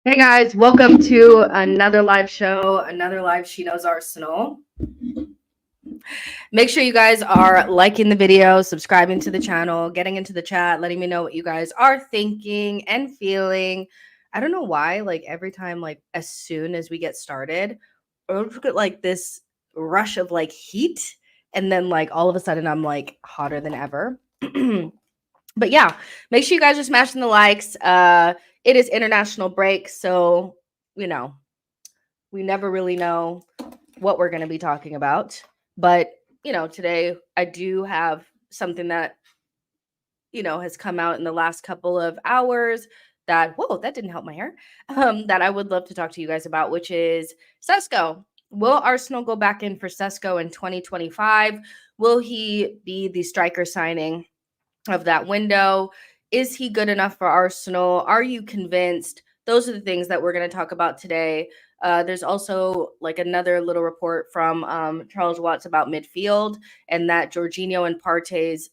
Hey guys, welcome to another live show, another live She Knows Arsenal. Make sure you guys are liking the video, subscribing to the channel, getting into the chat, letting me know what you guys are thinking and feeling. I don't know why, like every time, like as soon as we get started, I'll get like this rush of like heat, and then like all of a sudden I'm like hotter than ever. But yeah, make sure you guys are smashing the likes. It is international break, so you know we never really know what we're going to be talking about. But, today I do have something that, has come out in the last couple of hours that, whoa, that didn't help my hair, that I would love to talk to you guys about, which is Sesko. Will Arsenal go back in for Sesko in 2025? Will he be the striker signing of that window? Is he good enough for Arsenal? Are you convinced? Those are the things that we're going to talk about today. There's also like another little report from Charles Watts about midfield, and that Jorginho and Partey's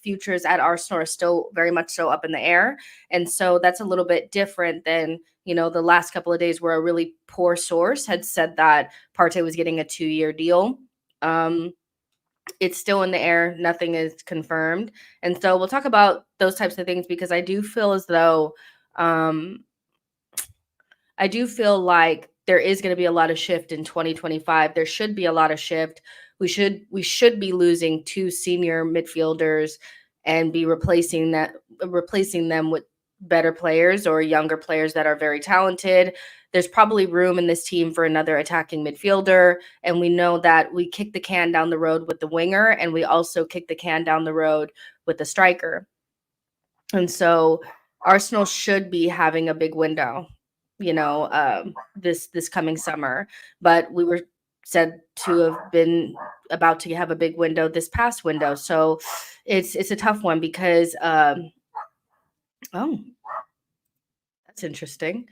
futures at Arsenal are still very much so up in the air. And so that's a little bit different than, the last couple of days where a really poor source had said that Partey was getting a 2-year deal. It's still in the air. Nothing is confirmed. And so we'll talk about those types of things because I do feel as though I do feel like there is going to be a lot of shift in 2025. There should be a lot of shift. We should be losing 2 senior midfielders and be replacing them with better players or younger players that are very talented. There's probably room in this team for another attacking midfielder, and we know that we kick the can down the road with the winger, and we also kick the can down the road with the striker. And so Arsenal should be having a big window, this coming summer. But we were said to have been about to have a big window this past window. So it's a tough one because oh, that's interesting.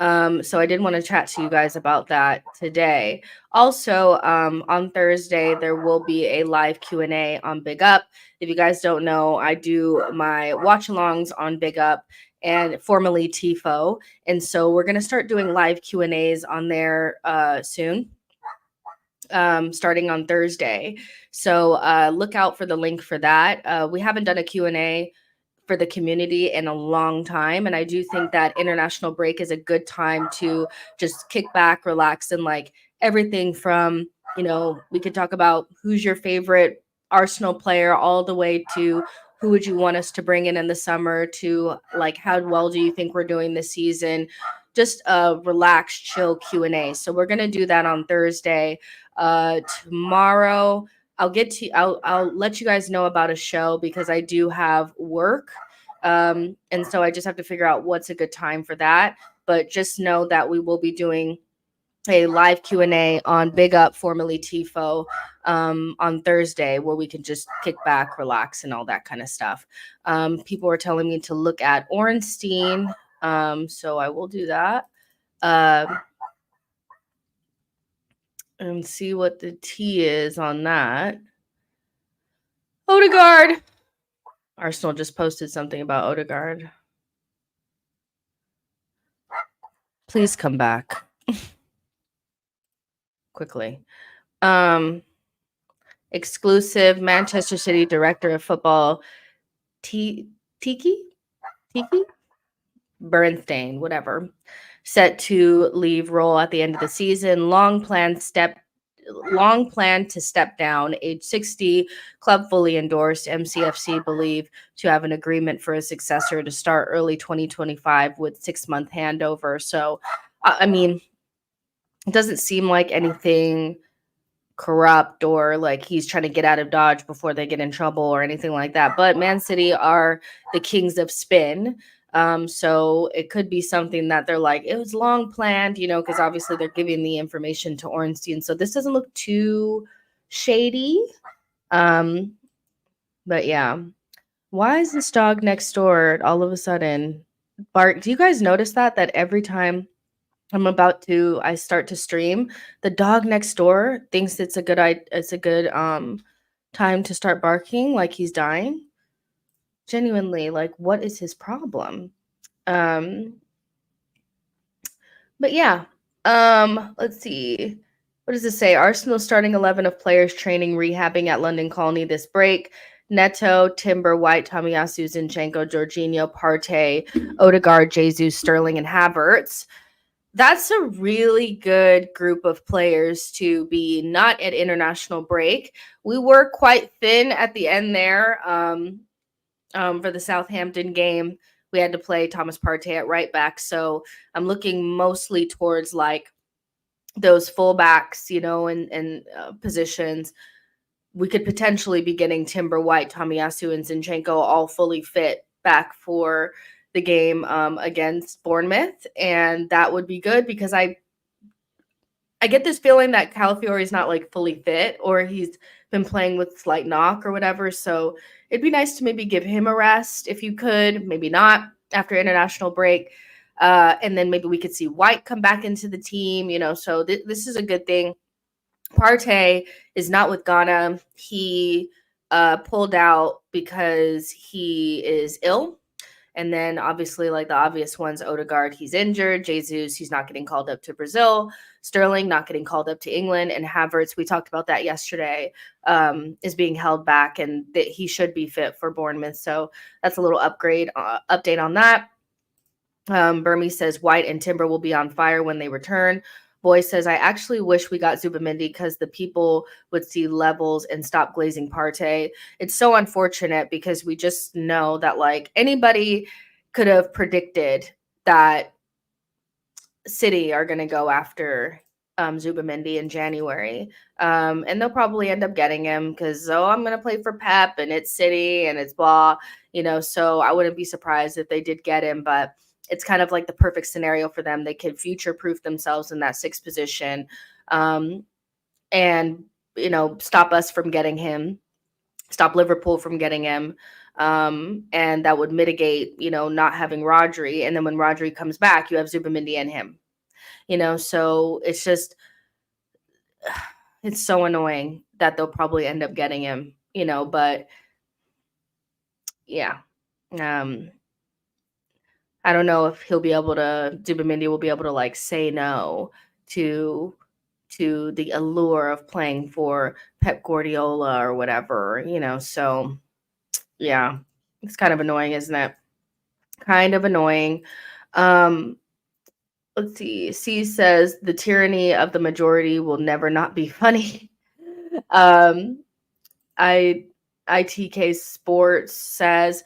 So I did want to chat to you guys about that today. Also, on Thursday, there will be a live Q&A on Big Up. If you guys don't know, I do my watch-alongs on Big Up and formerly TIFO. And so we're going to start doing live Q&As on there soon, starting on Thursday. So look out for the link for that. We haven't done a Q&A for the community in a long time, and I do think that international break is a good time to just kick back, relax, and like everything from, we could talk about who's your favorite Arsenal player all the way to who would you want us to bring in the summer, to like how well do you think we're doing this season. Just a relaxed, chill Q&A. So we're going to do that on Thursday. Tomorrow I'll let you guys know about a show because I do have work. And so I just have to figure out what's a good time for that. But just know that we will be doing a live Q&A on Big Up, formerly TIFO, on Thursday, where we can just kick back, relax, and all that kind of stuff. People were telling me to look at Ornstein, so I will do that. And see what the T is on that. Odegaard. Arsenal just posted something about Odegaard. Please come back quickly. Exclusive Manchester City director of football Tiki Bernstein, whatever, set to leave role at the end of the season. Long plan to step down. Age 60, club fully endorsed. MCFC believe to have an agreement for a successor to start early 2025 with 6-month handover. So, I mean, it doesn't seem like anything corrupt or like he's trying to get out of Dodge before they get in trouble or anything like that. But Man City are the kings of spin. So it could be something that they're like, it was long planned, because obviously they're giving the information to Ornstein. So this doesn't look too shady. But yeah. Why is this dog next door all of a sudden bark? Do you guys notice that every time I start to stream, the dog next door thinks it's a good time to start barking like he's dying? Genuinely, like, what is his problem? But yeah, let's see. What does this say? Arsenal starting 11 of players training, rehabbing at London Colony this break. Neto, Timber, White, Tomiyasu, Zinchenko, Jorginho, Partey, Odegaard, Jesus, Sterling, and Havertz. That's a really good group of players to be not at international break. We were quite thin at the end there. For the Southampton game, we had to play Thomas Partey at right back. So I'm looking mostly towards like those fullbacks, and positions. We could potentially be getting Timber, White, Tomiyasu, and Zinchenko all fully fit back for the game against Bournemouth. And that would be good because I get this feeling that Calafiori is not like fully fit, or he's been playing with slight knock or whatever. So it'd be nice to maybe give him a rest if you could, maybe not after international break. And then maybe we could see White come back into the team, so this is a good thing. Partey is not with Ghana. He pulled out because he is ill. And then obviously, like the obvious ones, Odegaard, he's injured. Jesus, he's not getting called up to Brazil. Sterling, not getting called up to England. And Havertz, we talked about that yesterday, is being held back, and that he should be fit for Bournemouth. So that's a little update on that. Burmese says White and Timber will be on fire when they return. Boy says, I actually wish we got Zubamendi because the people would see levels and stop glazing Partey. It's so unfortunate because we just know that like anybody could have predicted that City are going to go after Zubamendi in January. And they'll probably end up getting him because, I'm going to play for Pep and it's City and it's blah, so I wouldn't be surprised if they did get him, but it's kind of like the perfect scenario for them. They could future-proof themselves in that sixth position, and, stop us from getting him, stop Liverpool from getting him. And that would mitigate, not having Rodri. And then when Rodri comes back, you have Zubamendi and him, so it's just, it's so annoying that they'll probably end up getting him, but yeah. I don't know if Zubamendi will be able to like say no to the allure of playing for Pep Guardiola or whatever, so yeah, it's kind of annoying, isn't it? Kind of annoying. Let's see. C says the tyranny of the majority will never not be funny. ITK Sports says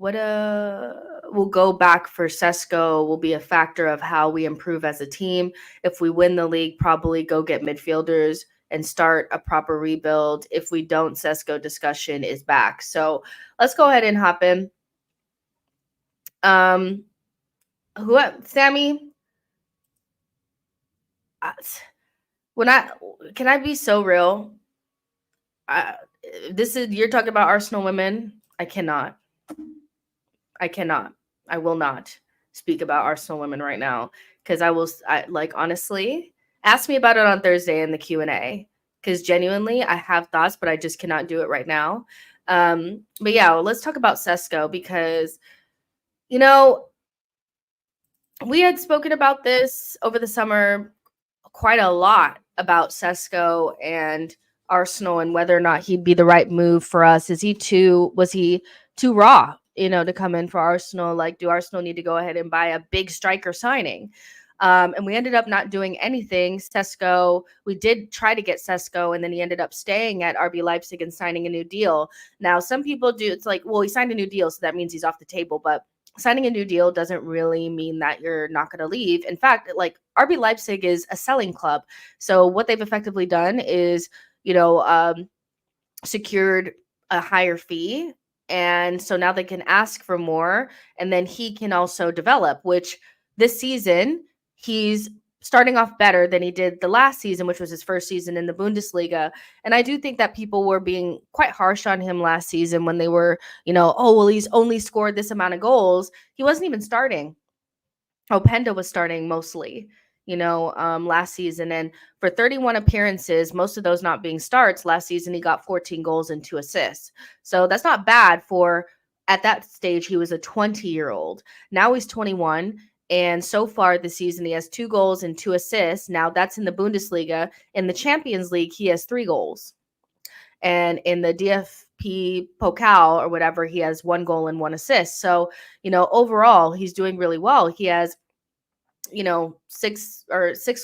we'll go back for Sesko will be a factor of how we improve as a team. If we win the league, probably go get midfielders and start a proper rebuild. If we don't, Sesko discussion is back. So let's go ahead and hop in. Sammy? Can I be so real? You're talking about Arsenal women. I cannot. I will not speak about Arsenal women right now because honestly, ask me about it on Thursday in the Q&A because genuinely I have thoughts, but I just cannot do it right now. But yeah, let's talk about Sesko because, we had spoken about this over the summer quite a lot about Sesko and Arsenal and whether or not he'd be the right move for us. Was he too raw, to come in for Arsenal? Like, do Arsenal need to go ahead and buy a big striker signing? And we ended up not doing anything. Sesko, we did try to get Sesko, and then he ended up staying at RB Leipzig and signing a new deal. Now, some people do. It's like, well, he signed a new deal, so that means he's off the table. But signing a new deal doesn't really mean that you're not going to leave. In fact, like RB Leipzig is a selling club. So what they've effectively done is, secured a higher fee. And so now they can ask for more. And then he can also develop, which this season, he's starting off better than he did the last season, which was his first season in the Bundesliga. And I do think that people were being quite harsh on him last season when they were, oh, well, he's only scored this amount of goals. He wasn't even starting. Openda was starting mostly, last season. And for 31 appearances, most of those not being starts, last season he got 14 goals and 2 assists. So that's not bad for, at that stage, he was a 20-year-old. Now he's 21. And so far this season, he has 2 goals and 2 assists. Now that's in the Bundesliga. In the Champions League, he has 3 goals. And in the DFP Pokal or whatever, he has 1 goal and 1 assist. So, overall, he's doing really well. He has, 6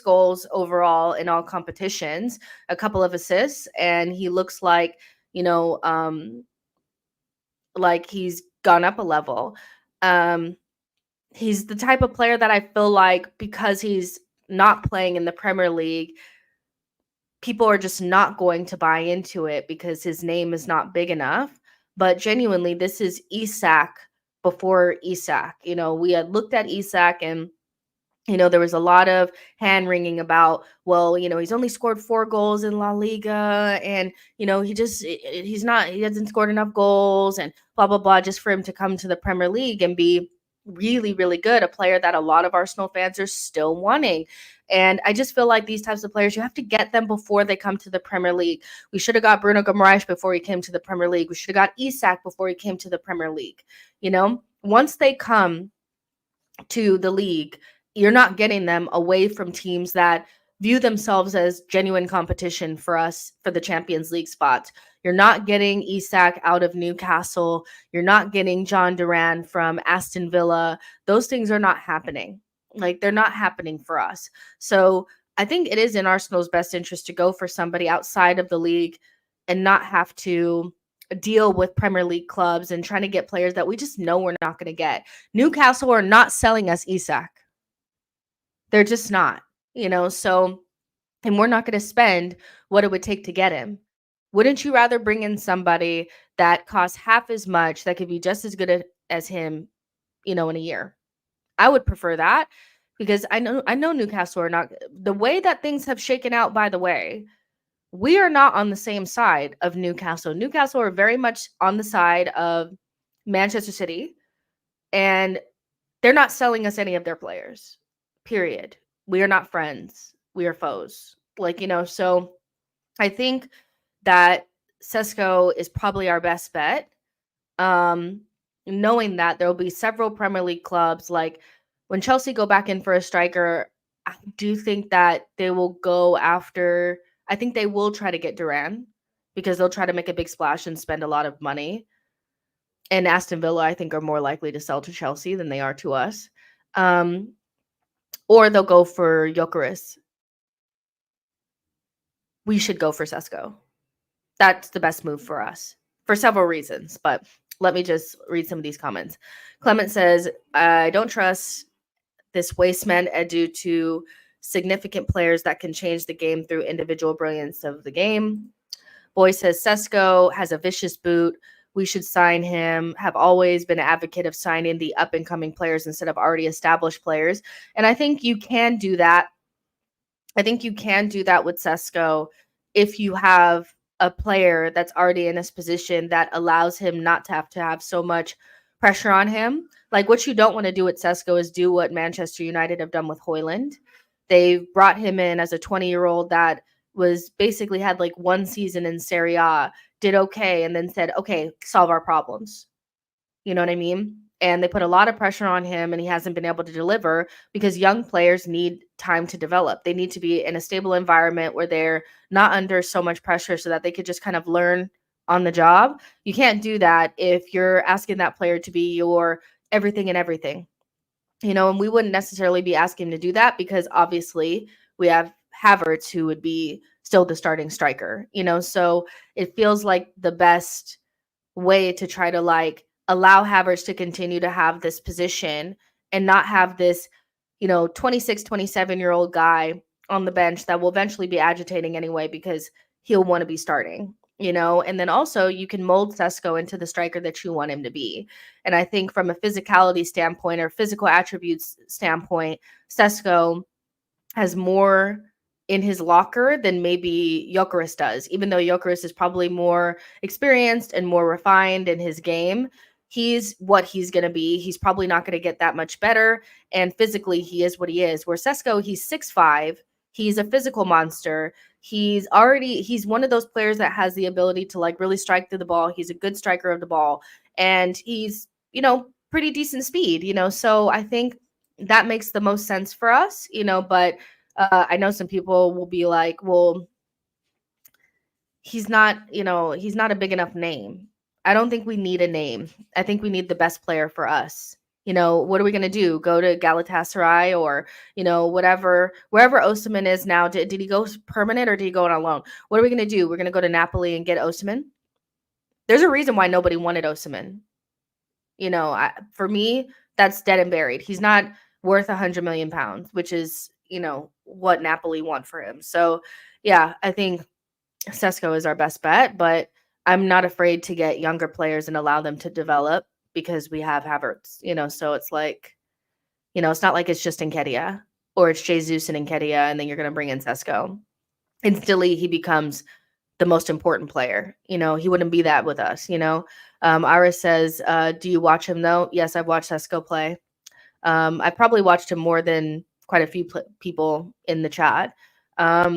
goals overall in all competitions, a couple of assists, and he looks like he's gone up a level. He's the type of player that I feel like, because he's not playing in the Premier League, people are just not going to buy into it because his name is not big enough. But genuinely, this is Isak before Isak. We had looked at Isak, and there was a lot of hand wringing about, well, he's only scored 4 goals in La Liga, and he hasn't scored enough goals, and blah blah blah, just for him to come to the Premier League and be really, really good, a player that a lot of Arsenal fans are still wanting. And I just feel like these types of players, you have to get them before they come to the Premier League. We should have got Bruno Guimaraes before he came to the Premier League. We should have got Isak before he came to the Premier League. Once they come to the league, you're not getting them away from teams that view themselves as genuine competition for us for the Champions League spots. You're not getting Isak out of Newcastle. You're not getting John Duran from Aston Villa. Those things are not happening. They're not happening for us. So I think it is in Arsenal's best interest to go for somebody outside of the league and not have to deal with Premier League clubs and trying to get players that we just know we're not going to get. Newcastle are not selling us Isak. They're just not, so, and we're not going to spend what it would take to get him. Wouldn't you rather bring in somebody that costs half as much, that could be just as good as him, in a year? I would prefer that, because I know Newcastle are not, the way that things have shaken out, by the way, we are not on the same side of Newcastle. Newcastle are very much on the side of Manchester City, and they're not selling us any of their players. Period. We are not friends. We are foes. So I think that Sesko is probably our best bet. Knowing that there will be several Premier League clubs, like when Chelsea go back in for a striker, I do think that they will go after, I think they will try to get Duran, because they'll try to make a big splash and spend a lot of money. And Aston Villa, I think, are more likely to sell to Chelsea than they are to us. Or they'll go for Gyökeres. We should go for Sesko. That's the best move for us for several reasons, but let me just read some of these comments. Clement says, I don't trust this waste man due to significant players that can change the game through individual brilliance of the game. Boy says, Sesko has a vicious boot. We should sign him. Have always been an advocate of signing the up-and-coming players instead of already established players. And I think you can do that. I think you can do that with Sesko if you have a player that's already in this position that allows him not to have so much pressure on him. Like, what you don't want to do with Sesko is do what Manchester United have done with Højlund. They've brought him in as a 20-year-old that was basically had like 1 season in Serie A, did okay, and then said, okay, solve our problems. You know what I mean? And they put a lot of pressure on him, and he hasn't been able to deliver, because young players need time to develop. They need to be in a stable environment where they're not under so much pressure, so that they could just kind of learn on the job. You can't do that if you're asking that player to be your everything and everything. And we wouldn't necessarily be asking him to do that, because obviously we have Havertz, who would be still the starting striker, so it feels like the best way to try to allow Havertz to continue to have this position and not have this, 26, 27-year-old guy on the bench that will eventually be agitating anyway, because he'll want to be starting, and then also you can mold Sesko into the striker that you want him to be. And I think from a physicality standpoint or physical attributes standpoint, Sesko has more in his locker than maybe Gyökeres does. Even though Gyökeres is probably more experienced and more refined in his game, he's what he's going to be. He's probably not going to get that much better. And physically, he is what he is. Where Sesko, he's 6'5". He's a physical monster. He's one of those players that has the ability to really strike through the ball. He's a good striker of the ball. And he's, pretty decent speed, So I think that makes the most sense for us, but I know some people will be like, well, he's not a big enough name. I don't think we need a name. I think we need the best player for us. What are we going to do? Go to Galatasaray or, wherever Osimhen is now. Did he go permanent or did he go on a loan? What are we going to do? We're going to go to Napoli and get Osimhen? There's a reason why nobody wanted Osimhen. For me, that's dead and buried. He's not worth 100 million pounds, which is, what Napoli want for him. So, yeah, I think Sesko is our best bet, but I'm not afraid to get younger players and allow them to develop because we have Havertz, so it's like, it's not like it's just Nketiah or it's Jesus and Nketiah and then you're going to bring in Sesko. Instantly, he becomes the most important player. He wouldn't be that with us, Iris says, do you watch him though? Yes, I've watched Sesko play. I probably watched him more than quite a few people in the chat. I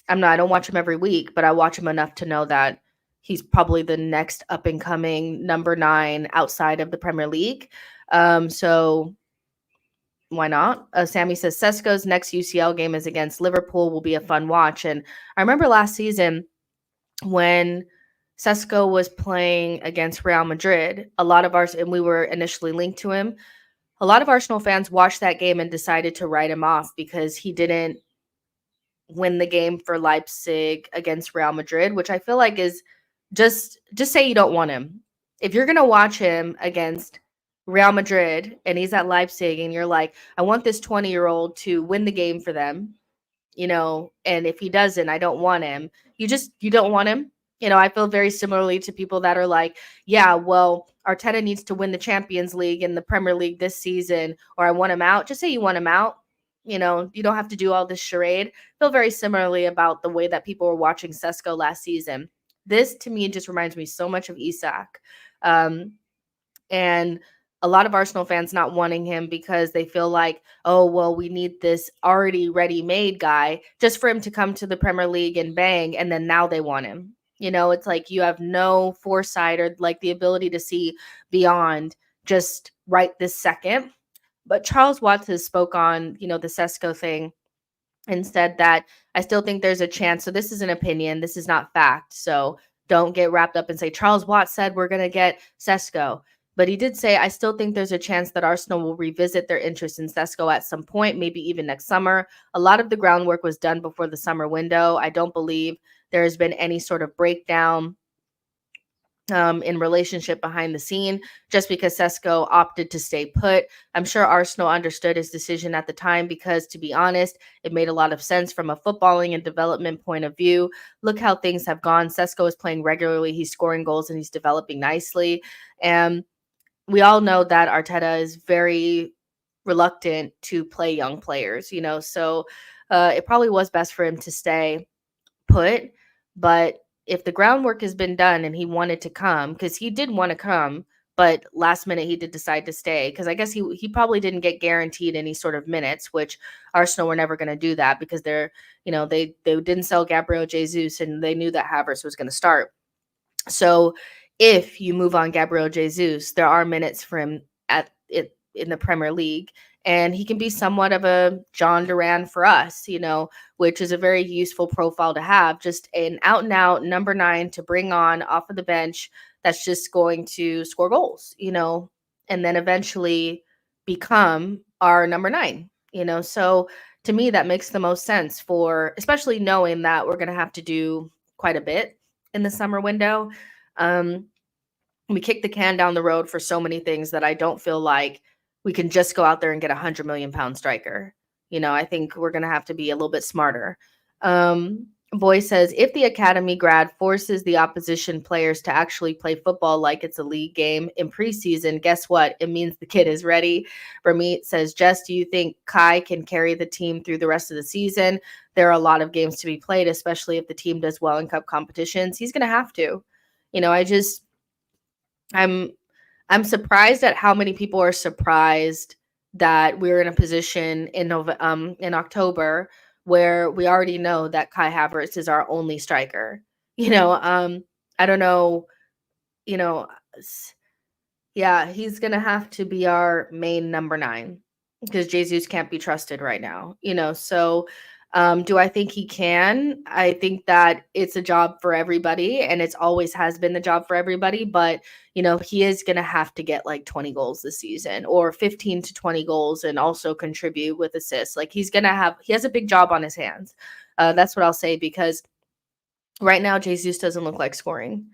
don't watch him every week, but I watch him enough to know that he's probably the next up and coming number 9 outside of the Premier League. So why not? Sammy says Sesko's next UCL game is against Liverpool, will be a fun watch. And I remember last season when Sesko was playing against Real Madrid, and we were initially linked to him. A lot of Arsenal fans watched that game and decided to write him off because he didn't win the game for Leipzig against Real Madrid, which I feel like is just say you don't want him. If you're going to watch him against Real Madrid and he's at Leipzig and you're like, I want this 20-year-old to win the game for them, and if he doesn't, I don't want him. You don't want him. I feel very similarly to people that are like, yeah, well, Arteta needs to win the Champions League and the Premier League this season, or I want him out. Just say you want him out. You don't have to do all this charade. I feel very similarly about the way that people were watching Sesko last season. This, to me, just reminds me so much of Isak. And a lot of Arsenal fans not wanting him because they feel like, oh, well, we need this already ready-made guy just for him to come to the Premier League and bang, and then now they want him. It's like you have no foresight or like the ability to see beyond just right this second. But Charles Watts has spoke on, the Sesko thing and said that I still think there's a chance. So this is an opinion. This is not fact. So don't get wrapped up and say Charles Watts said we're going to get Sesko. But he did say, I still think there's a chance that Arsenal will revisit their interest in Sesko at some point, maybe even next summer. A lot of the groundwork was done before the summer window. I don't believe there has been any sort of breakdown in relationship behind the scene just because Sesko opted to stay put. I'm sure Arsenal understood his decision at the time because, to be honest, it made a lot of sense from a footballing and development point of view. Look how things have gone. Sesko is playing regularly. He's scoring goals and he's developing nicely. And we all know that Arteta is very reluctant to play young players, so it probably was best for him to stay put. But if the groundwork has been done and he wanted to come, because he did want to come, but last minute he did decide to stay, because I guess he probably didn't get guaranteed any sort of minutes, which Arsenal were never going to do that because they didn't sell Gabriel Jesus and they knew that Havertz was going to start. So if you move on Gabriel Jesus, there are minutes for him in the Premier League. And he can be somewhat of a John Duran for us, which is a very useful profile to have. Just an out-and-out number 9 to bring on off of the bench that's just going to score goals, and then eventually become our number 9, So to me, that makes the most sense especially knowing that we're going to have to do quite a bit in the summer window. We kick the can down the road for so many things that I don't feel like we can just go out there and get 100 million pound striker. I think we're going to have to be a little bit smarter. Boy says, if the academy grad forces the opposition players to actually play football like it's a league game in preseason, guess what? It means the kid is ready. Ramit says, Jess, do you think Kai can carry the team through the rest of the season? There are a lot of games to be played, especially if the team does well in cup competitions. He's going to have to. I'm surprised at how many people are surprised that we're in a position in October where we already know that Kai Havertz is our only striker. I don't know, yeah, he's going to have to be our main number 9. because Jesus can't be trusted right now, So, do I think he can? I think that it's a job for everybody, and it's always has been the job for everybody. But he is going to have to get like 20 goals this season, or 15 to 20 goals, and also contribute with assists. Like he has a big job on his hands. That's what I'll say, because right now Jesus doesn't look like scoring.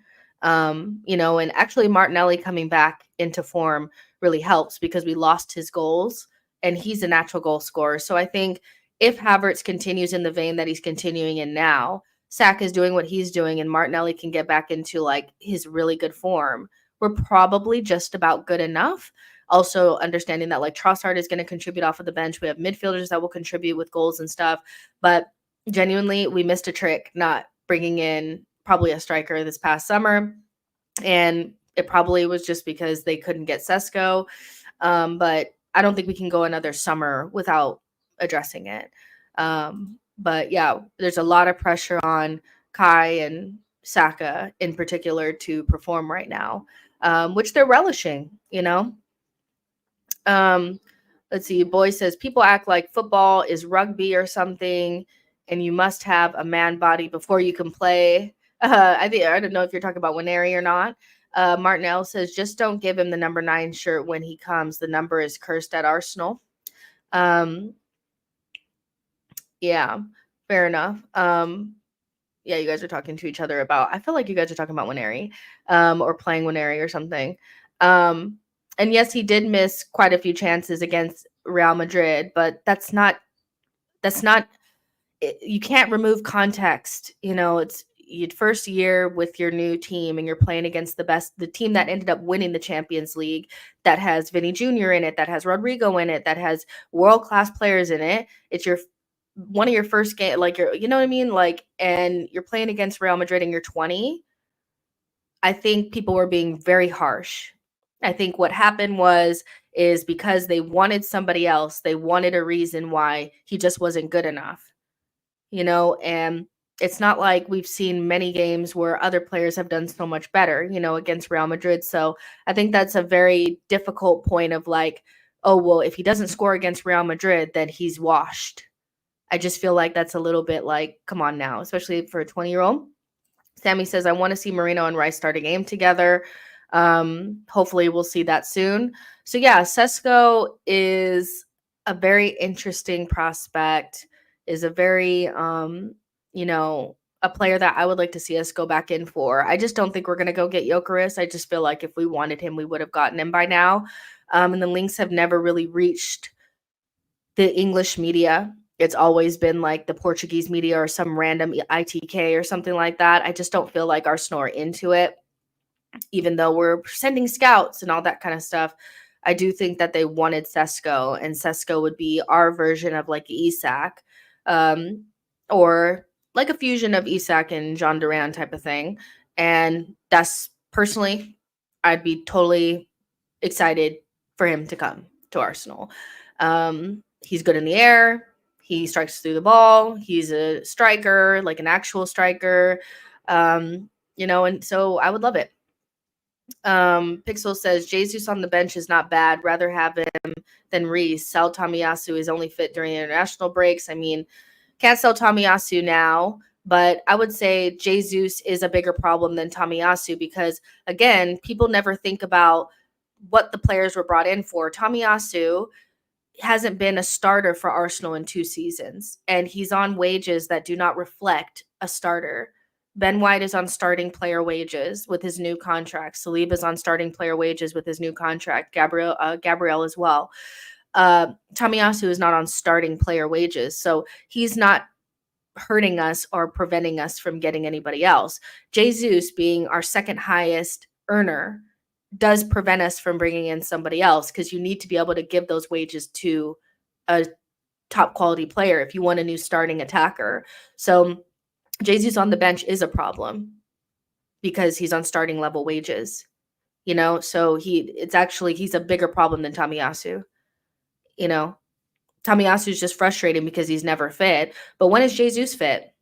And actually Martinelli coming back into form really helps, because we lost his goals and he's a natural goal scorer. So I think if Havertz continues in the vein that he's continuing in now, Saka is doing what he's doing, and Martinelli can get back into like his really good form, we're probably just about good enough. Also understanding that like Trossard is going to contribute off of the bench. We have midfielders that will contribute with goals and stuff. But genuinely, we missed a trick not bringing in probably a striker this past summer. And it probably was just because they couldn't get Sesko. But I don't think we can go another summer without addressing it. But yeah, there's a lot of pressure on Kai and Saka in particular to perform right now, which they're relishing, Let's see. Boy says people act like football is rugby or something, and you must have a man body before you can play. I don't know if you're talking about Winery or not. Martinell says just don't give him the number 9 shirt when he comes. The number is cursed at Arsenal. Yeah, fair enough. Yeah, you guys are talking to each other about. I feel like you guys are talking about Winery, or playing Winery or something. And yes, he did miss quite a few chances against Real Madrid, but that's not you can't remove context. It's your first year with your new team, and you're playing against the team that ended up winning the Champions League, that has Vinny Jr. in it, that has Rodrigo in it, that has world-class players in it. It's one of your first game, like you know what I mean? Like, and you're playing against Real Madrid and you're 20. I think people were being very harsh. I think what happened is because they wanted somebody else, they wanted a reason why he just wasn't good enough, and it's not like we've seen many games where other players have done so much better, against Real Madrid. So I think that's a very difficult point of like, oh, well, if he doesn't score against Real Madrid, then he's washed. I just feel like that's a little bit like, come on now, especially for a 20-year-old. Sammy says, I want to see Marino and Rice start a game together. Hopefully we'll see that soon. So yeah, Sesko is a very interesting prospect, is a very, a player that I would like to see us go back in for. I just don't think we're going to go get Gyökeres. I just feel like if we wanted him, we would have gotten him by now. And the links have never really reached the English media. It's always been like the Portuguese media or some random ITK or something like that. I just don't feel like Arsenal are into it, even though we're sending scouts and all that kind of stuff. I do think that they wanted Sesko, and Sesko would be our version of like Isak, or like a fusion of Isak and John Duran type of thing. And that's personally, I'd be totally excited for him to come to Arsenal. He's good in the air. He strikes through the ball. He's a striker, like an actual striker. And so I would love it. Pixel says Jesus on the bench is not bad. Rather have him than Reese. Sell Tomiyasu is only fit during international breaks. I mean, can't sell Tomiyasu now, but I would say Jesus is a bigger problem than Tomiyasu, because again, people never think about what the players were brought in for. Tomiyasu hasn't been a starter for Arsenal in 2 seasons, and he's on wages that do not reflect a starter. Ben White is on starting player wages with his new contract. Saliba's on starting player wages with his new contract. Gabriel as well. Tomiyasu is not on starting player wages, so he's not hurting us or preventing us from getting anybody else. Jesus, being our second highest earner, does prevent us from bringing in somebody else, because you need to be able to give those wages to a top quality player if you want a new starting attacker. So Jesus on the bench is a problem because he's on starting level wages, so he's a bigger problem than Tomiyasu. Tomiyasu is just frustrating because he's never fit. But when is Jesus fit?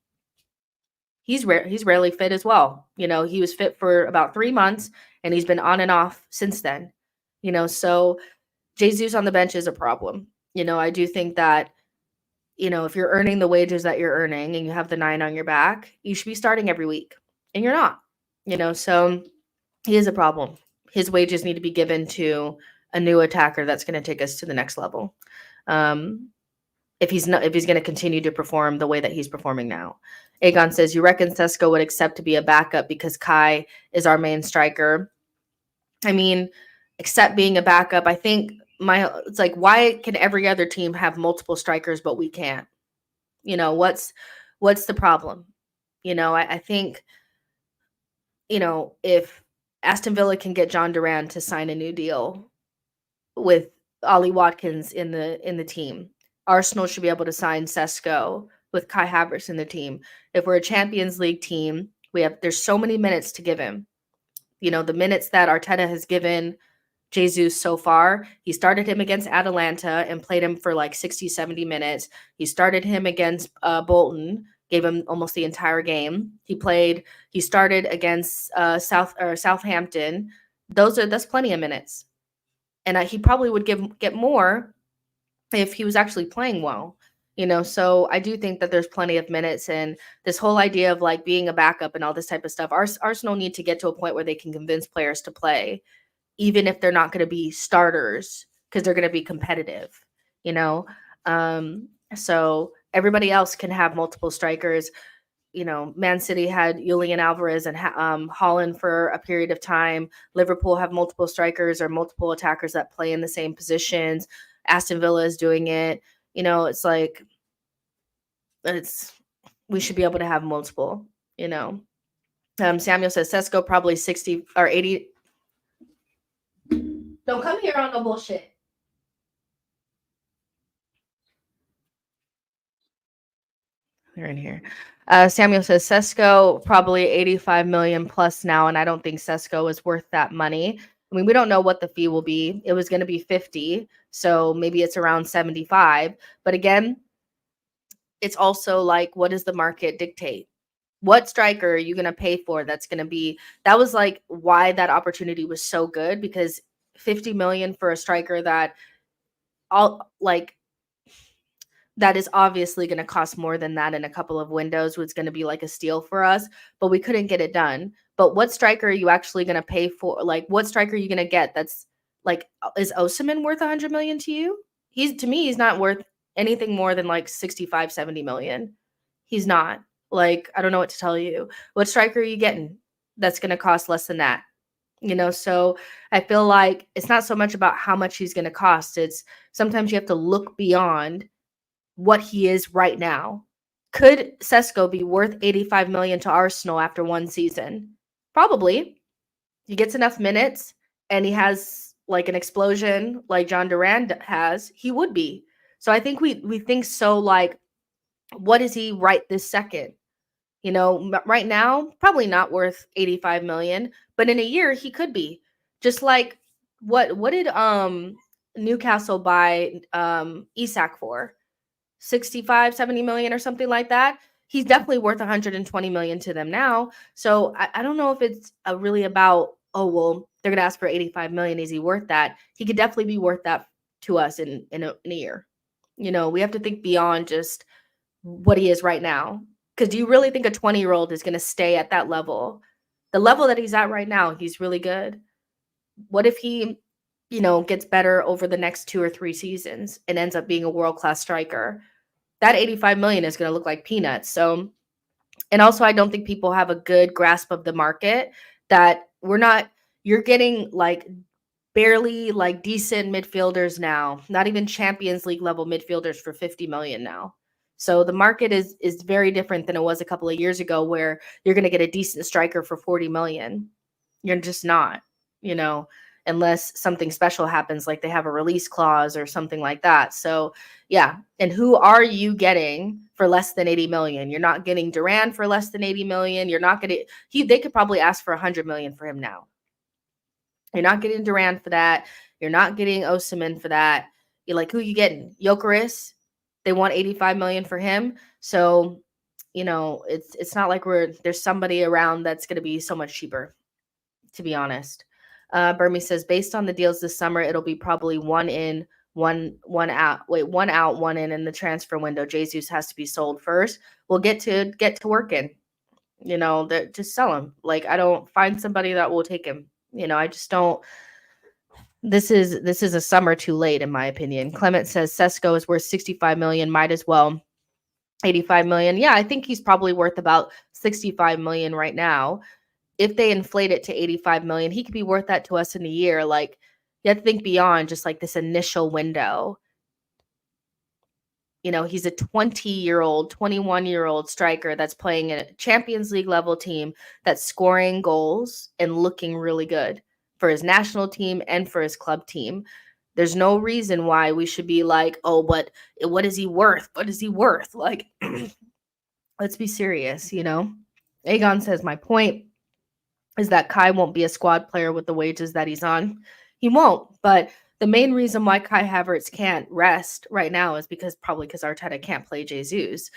He's rarely fit as well. He was fit for about 3 months, and he's been on and off since then. So Jesus on the bench is a problem. I do think that, if you're earning the wages that you're earning and you have the 9 on your back, you should be starting every week, and you're not. So he is a problem. His wages need to be given to a new attacker that's going to take us to the next level. If he's going to continue to perform the way that he's performing now. Aegon says, you reckon Sesko would accept to be a backup because Kai is our main striker? I mean, except being a backup, I think it's like, why can every other team have multiple strikers but we can't? What's the problem? I think, if Aston Villa can get John Duran to sign a new deal with Ollie Watkins in the team, Arsenal should be able to sign Sesko with Kai Havertz in the team. If we're a Champions League team, there's so many minutes to give him. The minutes that Arteta has given Jesus so far, he started him against Atalanta and played him for like 60, 70 minutes. He started him against Bolton, gave him almost the entire game. He started against Southampton. That's plenty of minutes. And he probably would get more if he was actually playing well. So I do think that there's plenty of minutes, and this whole idea of like being a backup and all this type of stuff, Arsenal need to get to a point where they can convince players to play, even if they're not going to be starters, because they're going to be competitive, so everybody else can have multiple strikers. Man City had Julian Alvarez and Holland for a period of time. Liverpool have multiple strikers or multiple attackers that play in the same positions. Aston Villa is doing it. It's like, we should be able to have multiple, Samuel says Sesko probably 60 or 80. Don't come here on no bullshit. They're in here. Samuel says Sesko probably 85 million plus now, and I don't think Sesko is worth that money. I mean, we don't know what the fee will be. It was going to be 50, so maybe it's around 75. But again, it's also like, what does the market dictate? What striker are you going to pay for that's going to be – that was like why that opportunity was so good, because 50 million for a striker that that is obviously going to cost more than that in a couple of windows was going to be like a steal for us, but we couldn't get it done. But what striker are you actually going to pay for? Like, what striker are you going to get that's like, is Osimhen worth 100 million to you? To me, he's not worth anything more than like 65, 70 million. He's not. Like, I don't know what to tell you. What striker are you getting that's going to cost less than that? So I feel like it's not so much about how much he's going to cost. It's sometimes you have to look beyond what he is right now. Could Sesko be worth 85 million to Arsenal after one season? Probably. He gets enough minutes and he has like an explosion like John Duran has, he would be. So I think we think so like, what is he right this second? Right now, probably not worth 85 million, but in a year he could be. Just like what did Newcastle buy Isak for? 65, 70 million or something like that. He's definitely worth 120 million to them now. So I don't know if it's really about, oh, well, they're going to ask for 85 million. Is he worth that? He could definitely be worth that to us in a year. We have to think beyond just what he is right now. Because do you really think a 20-year-old is going to stay at that level? The level that he's at right now, he's really good. What if he, gets better over the next 2 or 3 seasons and ends up being a world-class striker? That 85 million is going to look like peanuts. So, and also I don't think people have a good grasp of the market, that you're getting like barely like decent midfielders now, not even Champions League level midfielders for 50 million now. So the market is very different than it was a couple of years ago, where you're going to get a decent striker for 40 million. You're just not, unless something special happens, like they have a release clause or something like that. So yeah. And who are you getting for less than 80 million? You're not getting Duran for less than 80 million. You're not getting, they could probably ask for 100 million for him now. You're not getting Duran for that. You're not getting Osimhen for that. You're like, who are you getting? Gyökeres? They want 85 million for him. So, it's not like there's somebody around that's going to be so much cheaper, to be honest. Burmy says, based on the deals this summer, it'll be probably 1 in, one out, one out, one in the transfer window. Jesus has to be sold first. We'll get to working. Just sell him. Like, I don't find somebody that will take him. I just don't. This is a summer too late, in my opinion. Clement says Sesko is worth 65 million. Might as well 85 million. Yeah, I think he's probably worth about 65 million right now. If they inflate it to 85 million, he could be worth that to us in a year. Like, you have to think beyond just like this initial window. He's a 20-year-old, 21-year-old striker that's playing in a Champions League level team that's scoring goals and looking really good for his national team and for his club team. There's no reason why we should be like, oh, but what is he worth? What is he worth? Like, let's be serious, Aegon says, my point is that Kai won't be a squad player with the wages that he's on. He won't, but the main reason why Kai Havertz can't rest right now is probably because Arteta can't play Jesus,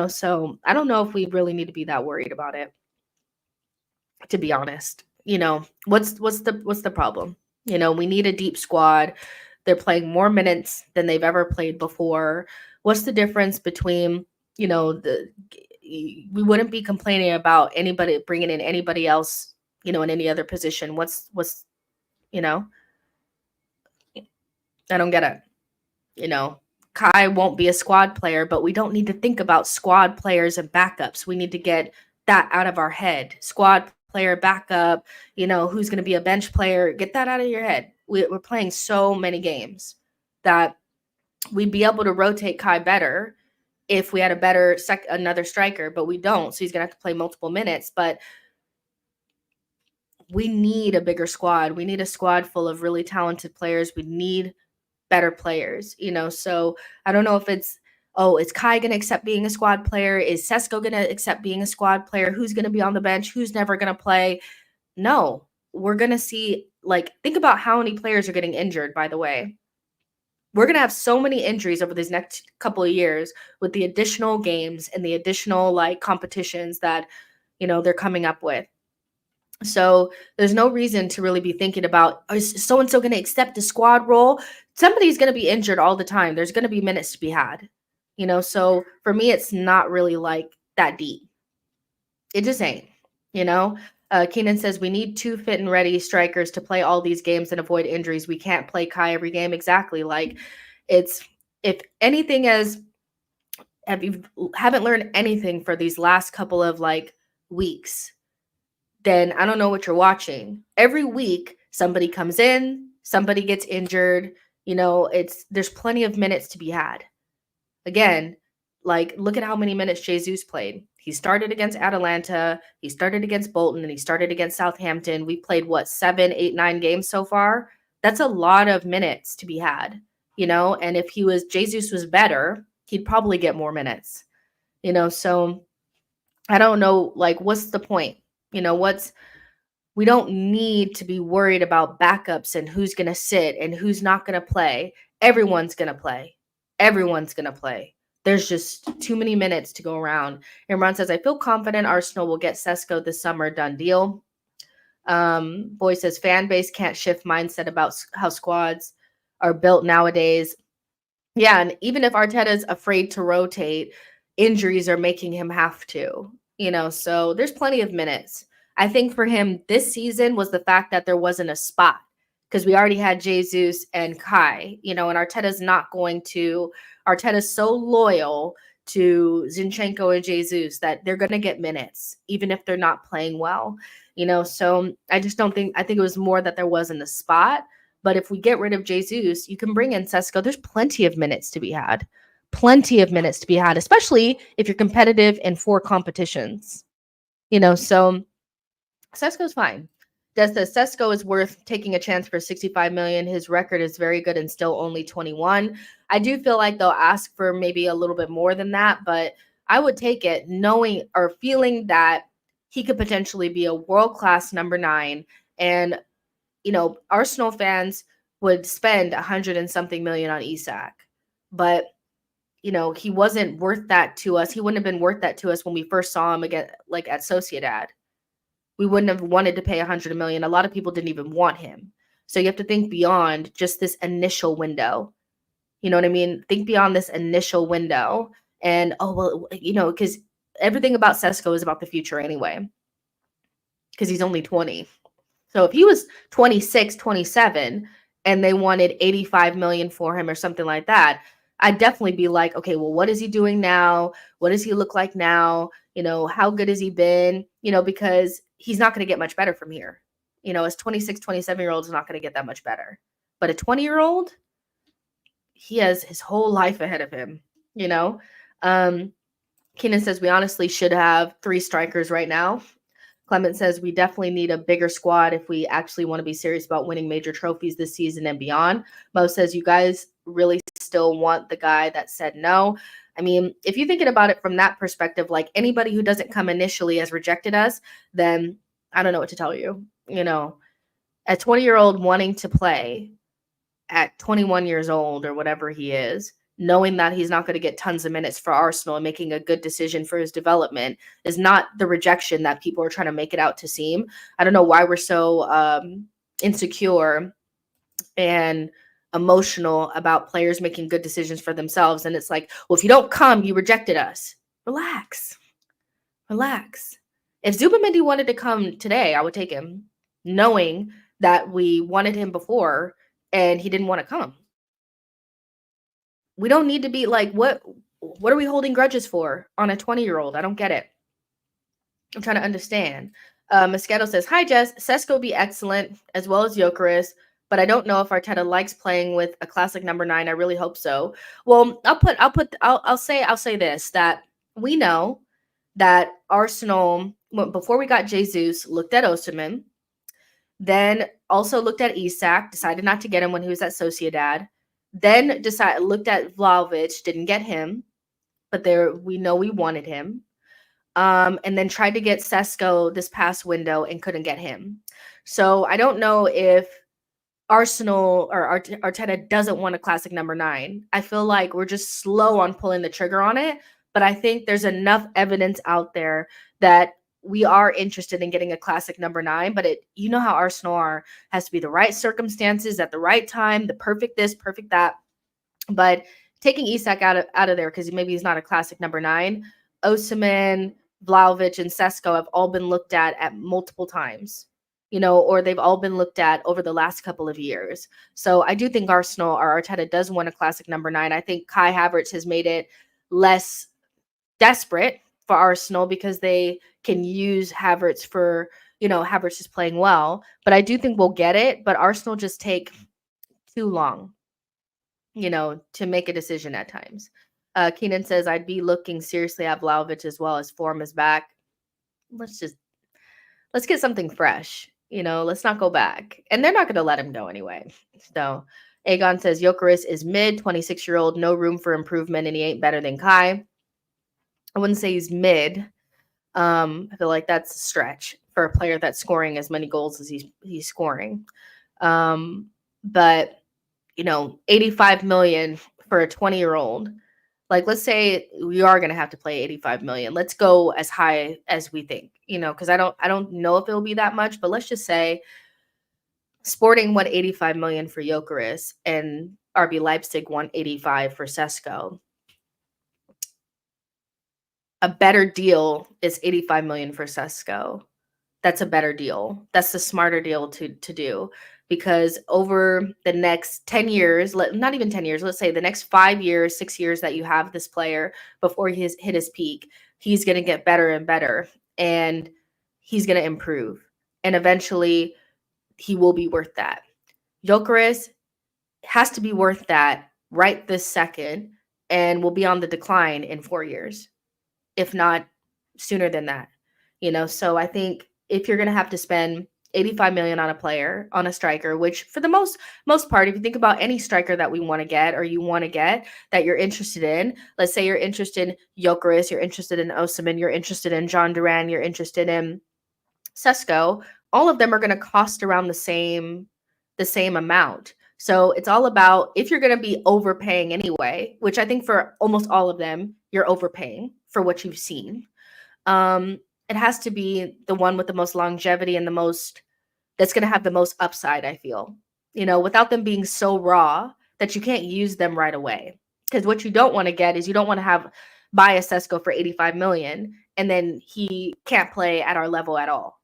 so I don't know if we really need to be that worried about it, to be honest. What's the problem? We need a deep squad. They're playing more minutes than they've ever played before. What's the difference between, we wouldn't be complaining about anybody bringing in anybody else, in any other position. What's I don't get it. Kai won't be a squad player, but we don't need to think about squad players and backups. We need to get that out of our head. Squad player, backup, who's going to be a bench player. Get that out of your head. We're playing so many games that we'd be able to rotate Kai better if we had a better another striker, but we don't. So he's going to have to play multiple minutes. But we need a bigger squad. We need a squad full of really talented players. We need better players, so I don't know if it's, is Kai going to accept being a squad player? Is Sesko going to accept being a squad player? Who's going to be on the bench? Who's never going to play? No, we're going to see, think about how many players are getting injured, by the way. We're going to have so many injuries over these next couple of years with the additional games and the additional competitions that, they're coming up with. So there's no reason to really be thinking about, is so-and-so going to accept the squad role? Somebody's going to be injured all the time. There's going to be minutes to be had, so for me, it's not really that deep. It just ain't, Keenan says we need 2 fit and ready strikers to play all these games and avoid injuries. We can't play Kai every game. Exactly. It's, if anything haven't learned anything for these last couple of weeks, then I don't know what you're watching. Every week, somebody comes in, somebody gets injured. There's plenty of minutes to be had. Again, look at how many minutes Jesus played. He started against Atalanta, he started against Bolton, and he started against Southampton. We played, 7, 8, 9 games so far? That's a lot of minutes to be had, and if Jesus was better, he'd probably get more minutes, so I don't know, what's the point? We don't need to be worried about backups and who's going to sit and who's not going to play. Everyone's going to play. Everyone's going to play. There's just too many minutes to go around. Imran says, I feel confident Arsenal will get Sesko this summer. Done deal. Boy says, fan base can't shift mindset about how squads are built nowadays. Yeah, and even if Arteta's afraid to rotate, injuries are making him have to. So there's plenty of minutes. I think for him this season was the fact that there wasn't a spot because we already had Jesus and Kai, and Arteta's so loyal to Zinchenko and Jesus that they're going to get minutes, even if they're not playing well, so I think it was more that there wasn't a spot. But if we get rid of Jesus, you can bring in Sesko. There's plenty of minutes to be had. Especially if you're competitive in 4 competitions, so Sesko's fine. Des says Sesko is worth taking a chance for 65 million. His record is very good and still only 21. I do feel like they'll ask for maybe a little bit more than that, but I would take it knowing or feeling that he could potentially be a world-class number 9. And, Arsenal fans would spend 100 and something million on Isak, but he wasn't worth that to us. He wouldn't have been worth that to us when we first saw him again, at Sociedad. We wouldn't have wanted to pay 100 million. A lot of people didn't even want him. So you have to think beyond just this initial window. You know what I mean? Think beyond this initial window. And, oh, well, because everything about Sesko is about the future anyway, because he's only 20. So if he was 26, 27, and they wanted 85 million for him or something like that, I'd definitely be like, okay, well, what is he doing now? What does he look like now? How good has he been? Because he's not going to get much better from here. As 26, 27-year-old is not going to get that much better. But a 20-year-old, he has his whole life ahead of him, Keenan says we honestly should have 3 strikers right now. Clement says we definitely need a bigger squad if we actually want to be serious about winning major trophies this season and beyond. Mo says you guys really still want the guy that said no. I mean, if you're thinking about it from that perspective, like anybody who doesn't come initially has rejected us, then I don't know what to tell you. A 20-year-old wanting to play at 21 years old or whatever he is, knowing that he's not going to get tons of minutes for Arsenal and making a good decision for his development is not the rejection that people are trying to make it out to seem. I don't know why we're so insecure and emotional about players making good decisions for themselves. And it's like, well, if you don't come, you rejected us. Relax. If Zubamendi wanted to come today, I would take him, knowing that we wanted him before and he didn't want to come. We don't need to be like, what are we holding grudges for on a 20-year-old? I don't get it. I'm trying to understand. Moscato says, hi, Jess. Sesko be excellent as well as Gyökeres, but I don't know if Arteta likes playing with a classic number 9. I really hope so. Well, I'll say this, that we know that Arsenal, before we got Jesus, looked at Osimhen, then also looked at Isak, decided not to get him when he was at Sociedad, then looked at Vlahovic, didn't get him, but we know we wanted him. And then tried to get Sesko this past window and couldn't get him. So I don't know if Arsenal or Arteta doesn't want a classic number 9. I feel like we're just slow on pulling the trigger on it, but I think there's enough evidence out there that we are interested in getting a classic number 9, but how Arsenal are, has to be the right circumstances at the right time, the perfect this, perfect that. But taking Isak out of there because maybe he's not a classic number 9, Osimhen, Vlahovic, and Sesko have all been looked at multiple times, or they've all been looked at over the last couple of years. So I do think Arsenal or Arteta does want a classic number 9. I think Kai Havertz has made it less desperate for Arsenal because they can use Havertz for, Havertz is playing well. But I do think we'll get it. But Arsenal just take too long, to make a decision at times. Keenan says, I'd be looking seriously at Vlahovic as well as form is back. Let's get something fresh. Let's not go back. And they're not going to let him go anyway. So Aegon says, Gyökeres is mid, 26-year-old, no room for improvement, and he ain't better than Kai. I wouldn't say he's mid. I feel like that's a stretch for a player that's scoring as many goals as he's scoring. But 85 million for a 20-year-old. Like, let's say we are going to have to play 85 million. Let's go as high as we think, because I don't know if it'll be that much, but let's just say Sporting won 85 million for Gyökeres and RB Leipzig won 85 for Sesko. A better deal is 85 million for Sesko. That's a better deal. That's the smarter deal to do, because over the next 10 years, not even 10 years, let's say the next 5 years, 6 years that you have this player before he's hit his peak, he's going to get better and better, and he's going to improve. And eventually he will be worth that. Gyökeres has to be worth that right this second and will be on the decline in 4 years, if not sooner than that. So I think if you're going to have to spend 85 million on a player, on a striker, which for the most part, if you think about any striker that we want to get or you want to get that you're interested in, let's say you're interested in Gyökeres, you're interested in Osimhen, you're interested in John Duran, you're interested in Sesko, all of them are going to cost around the same amount. So it's all about, if you're going to be overpaying anyway, which I think for almost all of them, you're overpaying for what you've seen. It has to be the one with the most longevity and that's going to have the most upside, I feel, without them being so raw, that you can't use them right away. Because what you don't want to get is you don't want to buy a Sesko for 85 million and then he can't play at our level at all.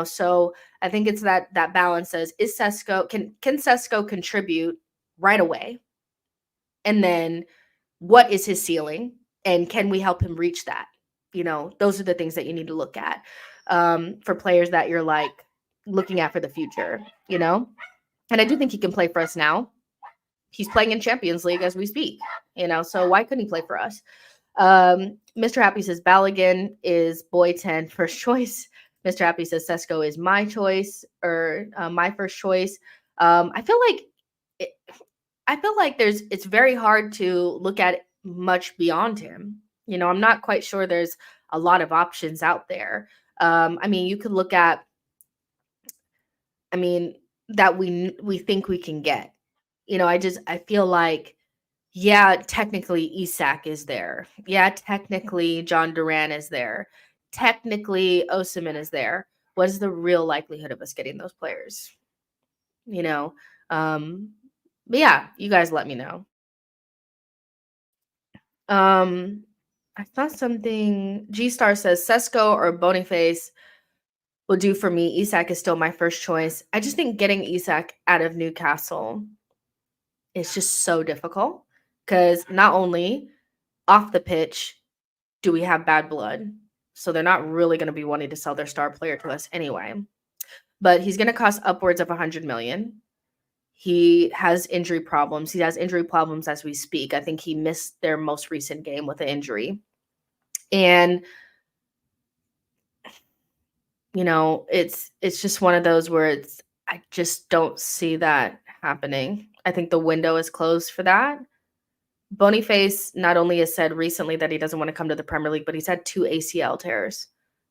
So I think it's that balance is Sesko, can Sesko contribute right away? And then what is his ceiling? And can we help him reach that? Those are the things that you need to look at for players that you're like looking at for the future, And I do think he can play for us now. He's playing in Champions League as we speak, so why couldn't he play for us? Mr. Happy says Balogun is boy 10 first choice. Mr. Happy says Sesko is my choice or my first choice. I feel like it's very hard to look at much beyond him. I'm not quite sure there's a lot of options out there. You could look at, that we think we can get. I feel like, yeah, technically Isak is there. Yeah, technically John Duran is there. Technically Osimhen is there. What is the real likelihood of us getting those players? But yeah, you guys let me know. I saw something. G-Star says Sesko or Boniface will do for me. Isak is still my first choice. I just think getting Isak out of Newcastle is just so difficult because not only off the pitch do we have bad blood, so they're not really going to be wanting to sell their star player to us anyway. But he's going to cost upwards of 100 million. He has injury problems. He has injury problems as we speak. I think he missed their most recent game with an injury. And it's just one of those where I just don't see that happening. I think the window is closed for that. Boniface not only has said recently that he doesn't want to come to the Premier League, but he's had 2 ACL tears,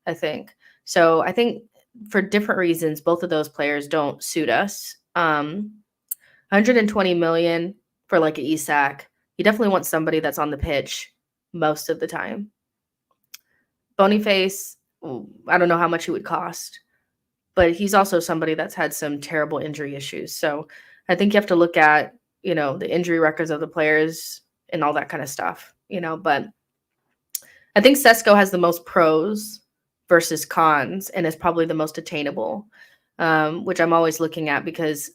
I think. So I think for different reasons, both of those players don't suit us. 120 million for like an Isak. You definitely want somebody that's on the pitch most of the time. Boniface, I don't know how much he would cost, but he's also somebody that's had some terrible injury issues. So I think you have to look at, the injury records of the players and all that kind of stuff, but I think Sesko has the most pros versus cons and is probably the most attainable, which I'm always looking at because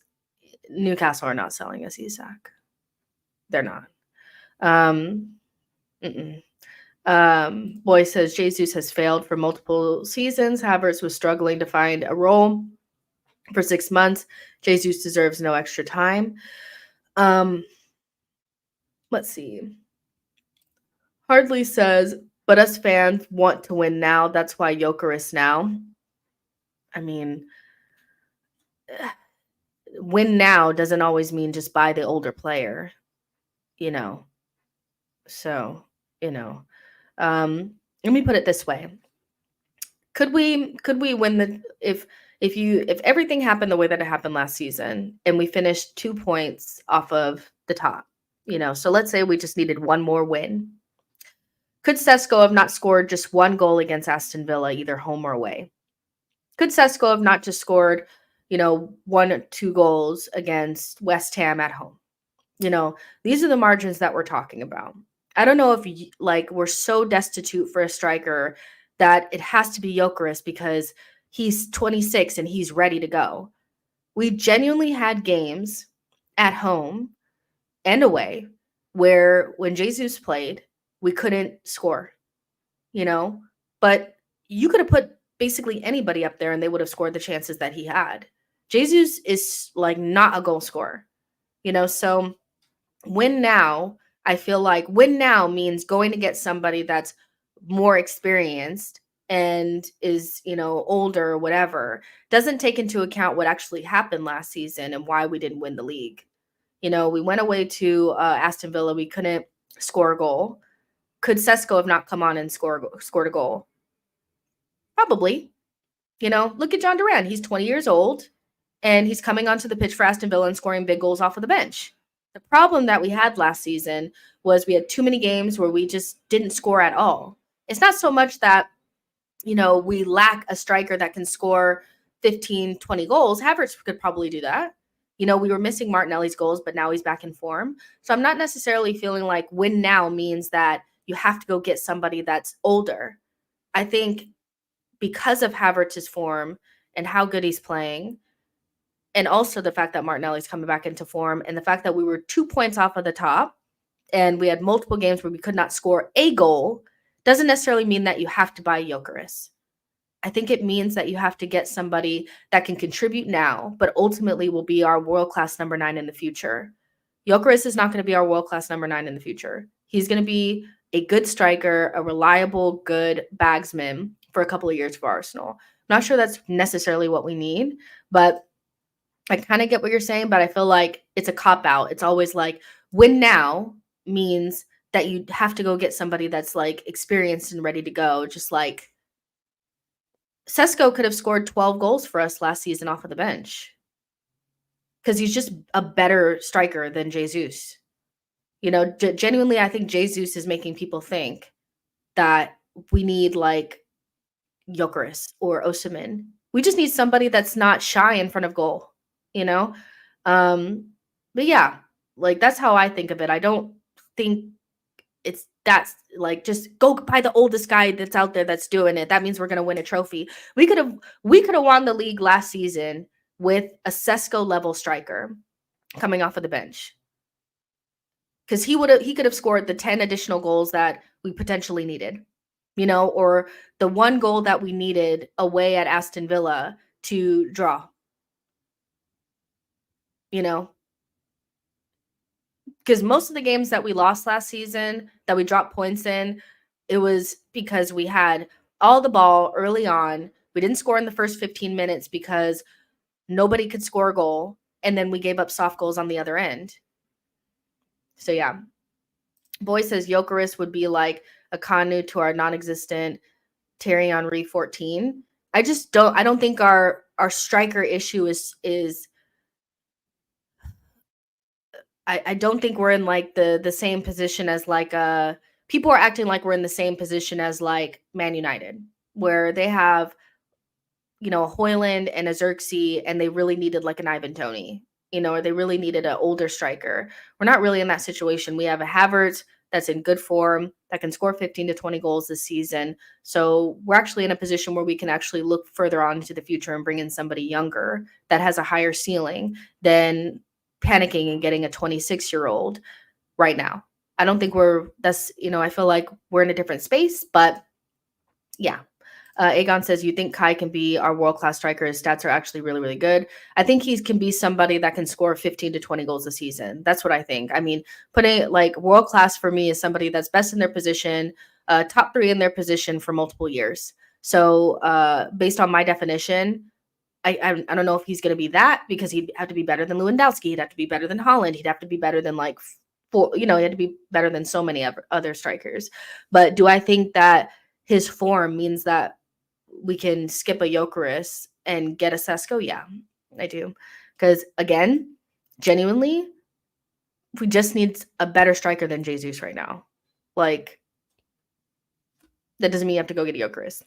Newcastle are not selling us Isak. They're not. Boy says Jesus has failed for multiple seasons. Havertz was struggling to find a role for 6 months. Jesus deserves no extra time. Let's see. Hardly says, but us fans want to win now. That's why Gyökeres now. Win now doesn't always mean just buy the older player, So, let me put it this way. Could we win if everything happened the way that it happened last season and we finished 2 points off of the top, so let's say we just needed one more win. Could Sesko have not scored just one goal against Aston Villa, either home or away? Could Sesko have not just scored, 1 or 2 goals against West Ham at home? These are the margins that we're talking about. I don't know if we're so destitute for a striker that it has to be Gyökeres because he's 26 and he's ready to go. We genuinely had games at home and away where when Jesus played, we couldn't score, but you could have put basically anybody up there and they would have scored the chances that he had. Jesus is not a goal scorer, so win now. I feel like win now means going to get somebody that's more experienced and is, older or whatever, doesn't take into account what actually happened last season and why we didn't win the league. We went away to Aston Villa. We couldn't score a goal. Could Sesko have not come on and scored a goal? Probably. Look at John Duran. He's 20 years old and he's coming onto the pitch for Aston Villa and scoring big goals off of the bench. The problem that we had last season was we had too many games where we just didn't score at all. It's not so much that, we lack a striker that can score 15, 20 goals. Havertz could probably do that. You know, we were missing Martinelli's goals, but now he's back in form. So I'm not necessarily feeling like win now means that you have to go get somebody that's older. I think because of Havertz's form and how good he's playing, and also the fact that Martinelli's coming back into form, and the fact that we were 2 points off of the top, and we had multiple games where we could not score a goal, doesn't necessarily mean that you have to buy Gyökeres. I think it means that you have to get somebody that can contribute now, but ultimately will be our world-class number 9 in the future. Gyökeres is not going to be our world-class number 9 in the future. He's going to be a good striker, a reliable, good bagsman for a couple of years for Arsenal. I'm not sure that's necessarily what we need, but I kind of get what you're saying, but I feel like it's a cop-out. It's always like win now means that you have to go get somebody that's like experienced and ready to go, just like Sesko could have scored 12 goals for us last season off of the bench because he's just a better striker than Jesus. You know, genuinely, I think Jesus is making people think that we need like Gyökeres or Osimhen. We just need somebody that's not shy in front of goal, you know? But yeah, like that's how I think of it. I don't think that's like just go buy the oldest guy that's out there that's doing it. That means we're gonna win a trophy. We could have won the league last season with a Sesko level striker coming off of the bench. Because he could have scored the 10 additional goals that we potentially needed, you know, or the one goal that we needed away at Aston Villa to draw. You know, because most of the games that we lost last season, that we dropped points in, it was because we had all the ball early on. We didn't score in the first 15 minutes because nobody could score a goal. And then we gave up soft goals on the other end. So, yeah. Boy says Gyökeres would be like a Kanu to our non-existent Thierry Henry 14. I don't think our striker issue is I don't think we're in like the same position as like people are acting like we're in the same position as like Man United, where they have, you know, a Højlund and a Xerxes, and they really needed like an Ivan Toney, you know, or they really needed an older striker. We're not really in that situation. We have a Havertz that's in good form, that can score 15 to 20 goals this season. So we're actually in a position where we can actually look further on into the future and bring in somebody younger that has a higher ceiling than panicking and getting a 26-year-old right now. I don't think I feel like we're in a different space, but yeah. Aegon says, you think Kai can be our world-class striker? His stats are actually really, really good. I think he can be somebody that can score 15 to 20 goals a season. That's what I think. I mean, putting like world-class for me is somebody that's best in their position, top 3 in their position for multiple years. So based on my definition, I don't know if he's going to be that, because he'd have to be better than Lewandowski. He'd have to be better than Haaland. He'd have to be better than like he had to be better than so many other strikers. But do I think that his form means that we can skip a Gyökeres and get a Sesko? Yeah, I do. Because again, genuinely, we just need a better striker than Jesus right now. Like, that doesn't mean you have to go get Gyökeres.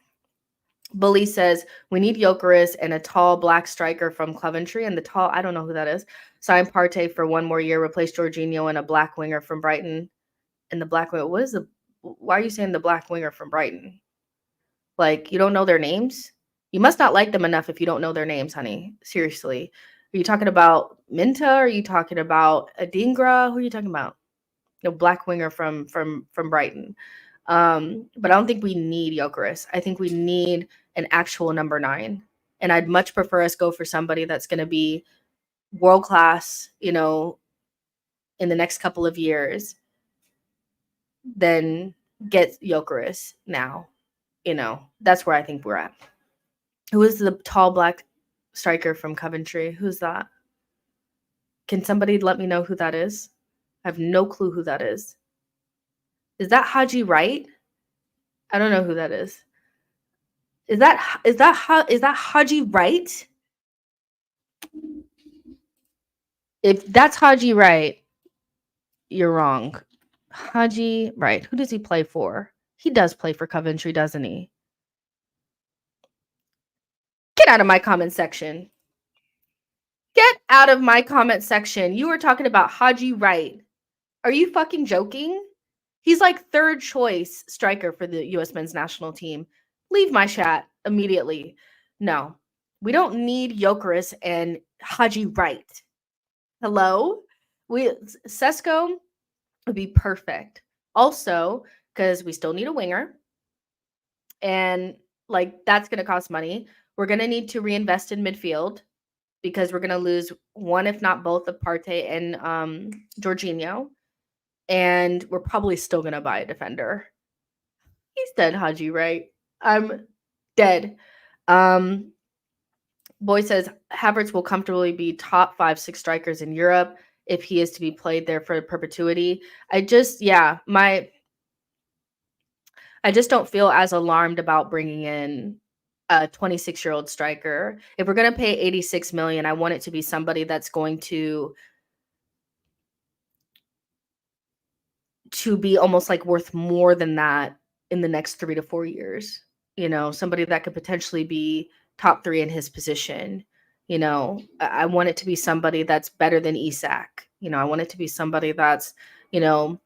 Bully says, we need Gyökeres and a tall black striker from Coventry. And the tall, I don't know who that is. Sign Partey for 1 more year, replace Jorginho and a black winger from Brighton. And the black winger, why are you saying the black winger from Brighton? Like, you don't know their names? You must not like them enough if you don't know their names, honey. Seriously. Are you talking about Minta? Are you talking about Adingra? Who are you talking about? No, black winger from Brighton. But I don't think we need Gyökeres. I think we need an actual number 9. And I'd much prefer us go for somebody that's going to be world-class, you know, in the next couple of years than get Gyökeres now. You know, that's where I think we're at. Who is the tall black striker from Coventry? Who's that? Can somebody let me know who that is? I have no clue who that is. Is that Haji Wright? I don't know who that is. Is that Haji Wright? If that's Haji Wright, you're wrong. Haji Wright. Who does he play for? He does play for Coventry, doesn't he? Get out of my comment section. Get out of my comment section. You were talking about Haji Wright. Are you fucking joking? He's like third choice striker for the U.S. men's national team. Leave my chat immediately. No, we don't need Jokeris and Haji Wright. Hello? Sesko would be perfect. Also, because we still need a winger. And like that's going to cost money. We're going to need to reinvest in midfield because we're going to lose one, if not both, of Partey and Jorginho. And we're probably still going to buy a defender. He's dead, Haji, right? I'm dead. Boy says Havertz will comfortably be top 5-6 strikers in Europe if he is to be played there for perpetuity. I just don't feel as alarmed about bringing in a 26-year-old striker. If we're going to pay 86 million, I want it to be somebody that's going to be almost like worth more than that in the next 3 to 4 years. You know, somebody that could potentially be top 3 in his position. You know, I want it to be somebody that's better than Isak. You know, I want it to be somebody that's, you know,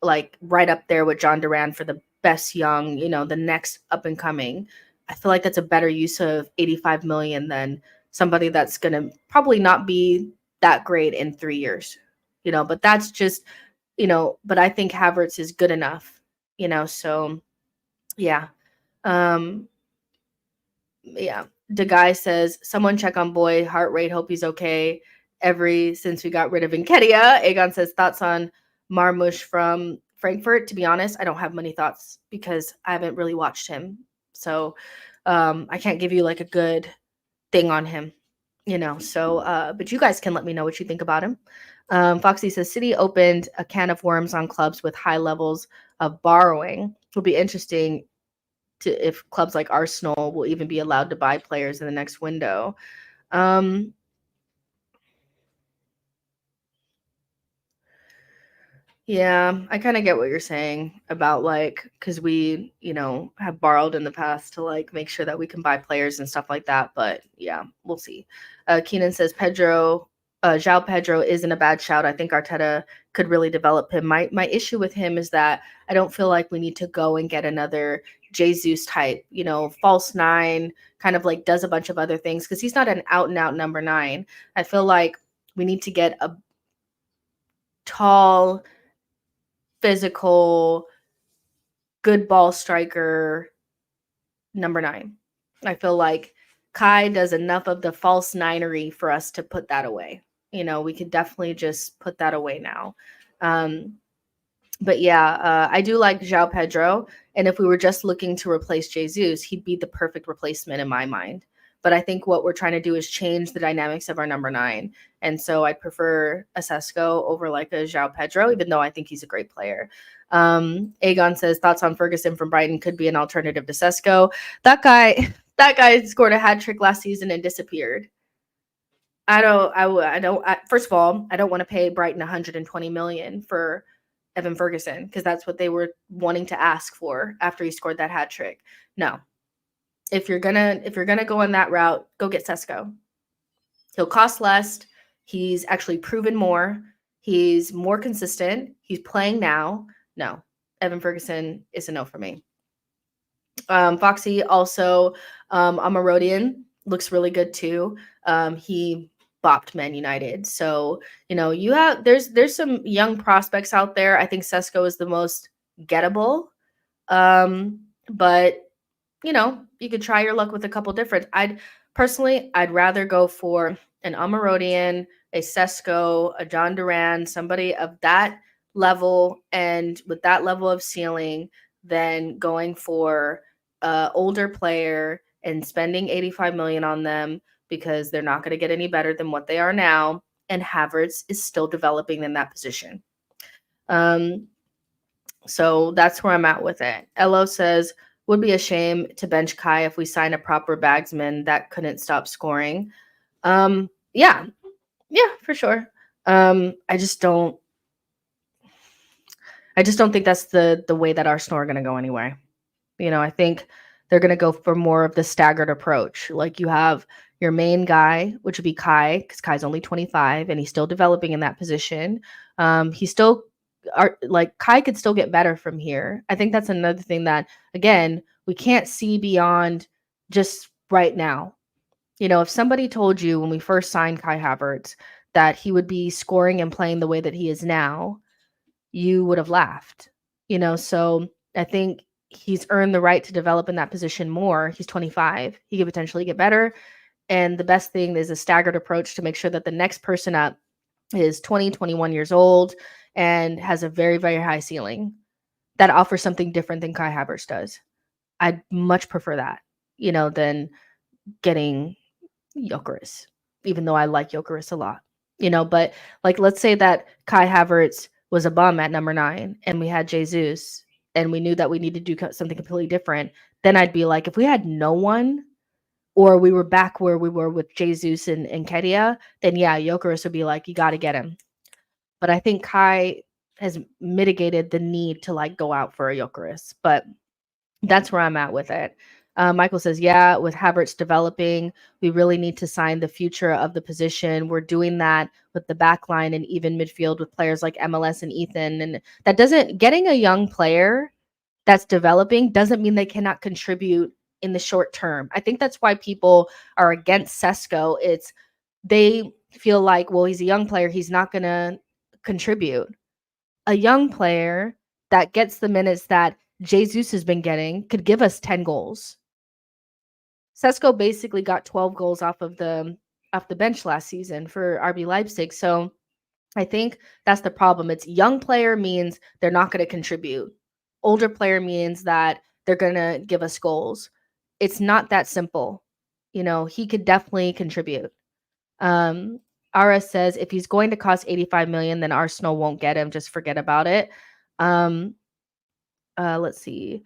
like right up there with John Duran for the best young, you know, the next up and coming. I feel like that's a better use of 85 million than somebody that's going to probably not be that great in 3 years. You know, but that's just, you know, but I think Havertz is good enough, you know, so yeah. Yeah. The guy says, someone check on boy, heart rate, hope he's okay. Since we got rid of Nketiah. Aegon says, thoughts on Marmoush from Frankfurt. To be honest, I don't have many thoughts because I haven't really watched him. So I can't give you like a good thing on him, you know. So, but you guys can let me know what you think about him. Foxy says, City opened a can of worms on clubs with high levels of borrowing. It'll be interesting if clubs like Arsenal will even be allowed to buy players in the next window. Yeah, I kind of get what you're saying about like, because we, you know, have borrowed in the past to like make sure that we can buy players and stuff like that. But yeah, we'll see. Keenan says João Pedro isn't a bad shout. I think Arteta could really develop him. My issue with him is that I don't feel like we need to go and get another Jesus type, you know, false 9, kind of like does a bunch of other things because he's not an out and out number 9. I feel like we need to get a tall, physical, good ball striker number 9. I feel like Kai does enough of the false ninery for us to put that away. You know, we could definitely just put that away now. But yeah, I do like João Pedro. And if we were just looking to replace Jesus, he'd be the perfect replacement in my mind. But I think what we're trying to do is change the dynamics of our number 9. And so I prefer a Sesko over like a João Pedro, even though I think he's a great player. Aegon says, thoughts on Ferguson from Brighton could be an alternative to Sesko. That guy scored a hat trick last season and disappeared. First of all, I don't want to pay Brighton 120 million for Evan Ferguson because that's what they were wanting to ask for after he scored that hat trick. No. If you're gonna go on that route, go get Sesko. He'll cost less. He's actually proven more. He's more consistent. He's playing now. No, Evan Ferguson is a no for me. Foxy also, Amarodian looks really good too. He bopped Man United. So, you know, there's some young prospects out there. I think Sesko is the most gettable. But you know, you could try your luck with a couple different. I'd rather go for an Amarodian, a Sesko, a John Duran, somebody of that level and with that level of ceiling than going for an older player and spending 85 million on them because they're not going to get any better than what they are now. And Havertz is still developing in that position. So that's where I'm at with it. Elo says, would be a shame to bench Kai if we sign a proper bagsman that couldn't stop scoring. Yeah, for sure. I just don't think that's the way that Arsenal are going to go anyway. You know, I think they're going to go for more of the staggered approach. Like you have your main guy, which would be Kai, because Kai's only 25 and he's still developing in that position. He's still like Kai could still get better from here. I think that's another thing that, again, we can't see beyond just right now. You know, if somebody told you when we first signed Kai Havertz that he would be scoring and playing the way that he is now, you would have laughed. You know, so I think he's earned the right to develop in that position more. He's 25. He could potentially get better. And the best thing is a staggered approach to make sure that the next person up is 20, 21 years old and has a very, very high ceiling that offers something different than Kai Havertz does. I'd much prefer that, you know, than getting Gyökeres, even though I like Gyökeres a lot, you know. But like, let's say that Kai Havertz was a bum at number 9 and we had Jesus and we knew that we needed to do something completely different. Then I'd be like, if we had no one, or we were back where we were with Jesus and Kedia, then yeah, Gyökeres would be like, you got to get him. But I think Kai has mitigated the need to like go out for a Gyökeres. But that's where I'm at with it. Michael says, yeah, with Havertz developing, we really need to sign the future of the position. We're doing that with the back line and even midfield with players like MLS and Ethan. And that doesn't, getting a young player that's developing doesn't mean they cannot contribute in the short term. I think that's why people are against Sesko. It's they feel like, well, he's a young player, he's not going to contribute. A young player that gets the minutes that Jesus has been getting could give us 10 goals. Sesko basically got 12 goals off the bench last season for RB Leipzig. So I think that's the problem. It's young player means they're not going to contribute. Older player means that they're going to give us goals. It's not that simple. You know, he could definitely contribute. RS says if he's going to cost 85 million, then Arsenal won't get him. Just forget about it. Let's see.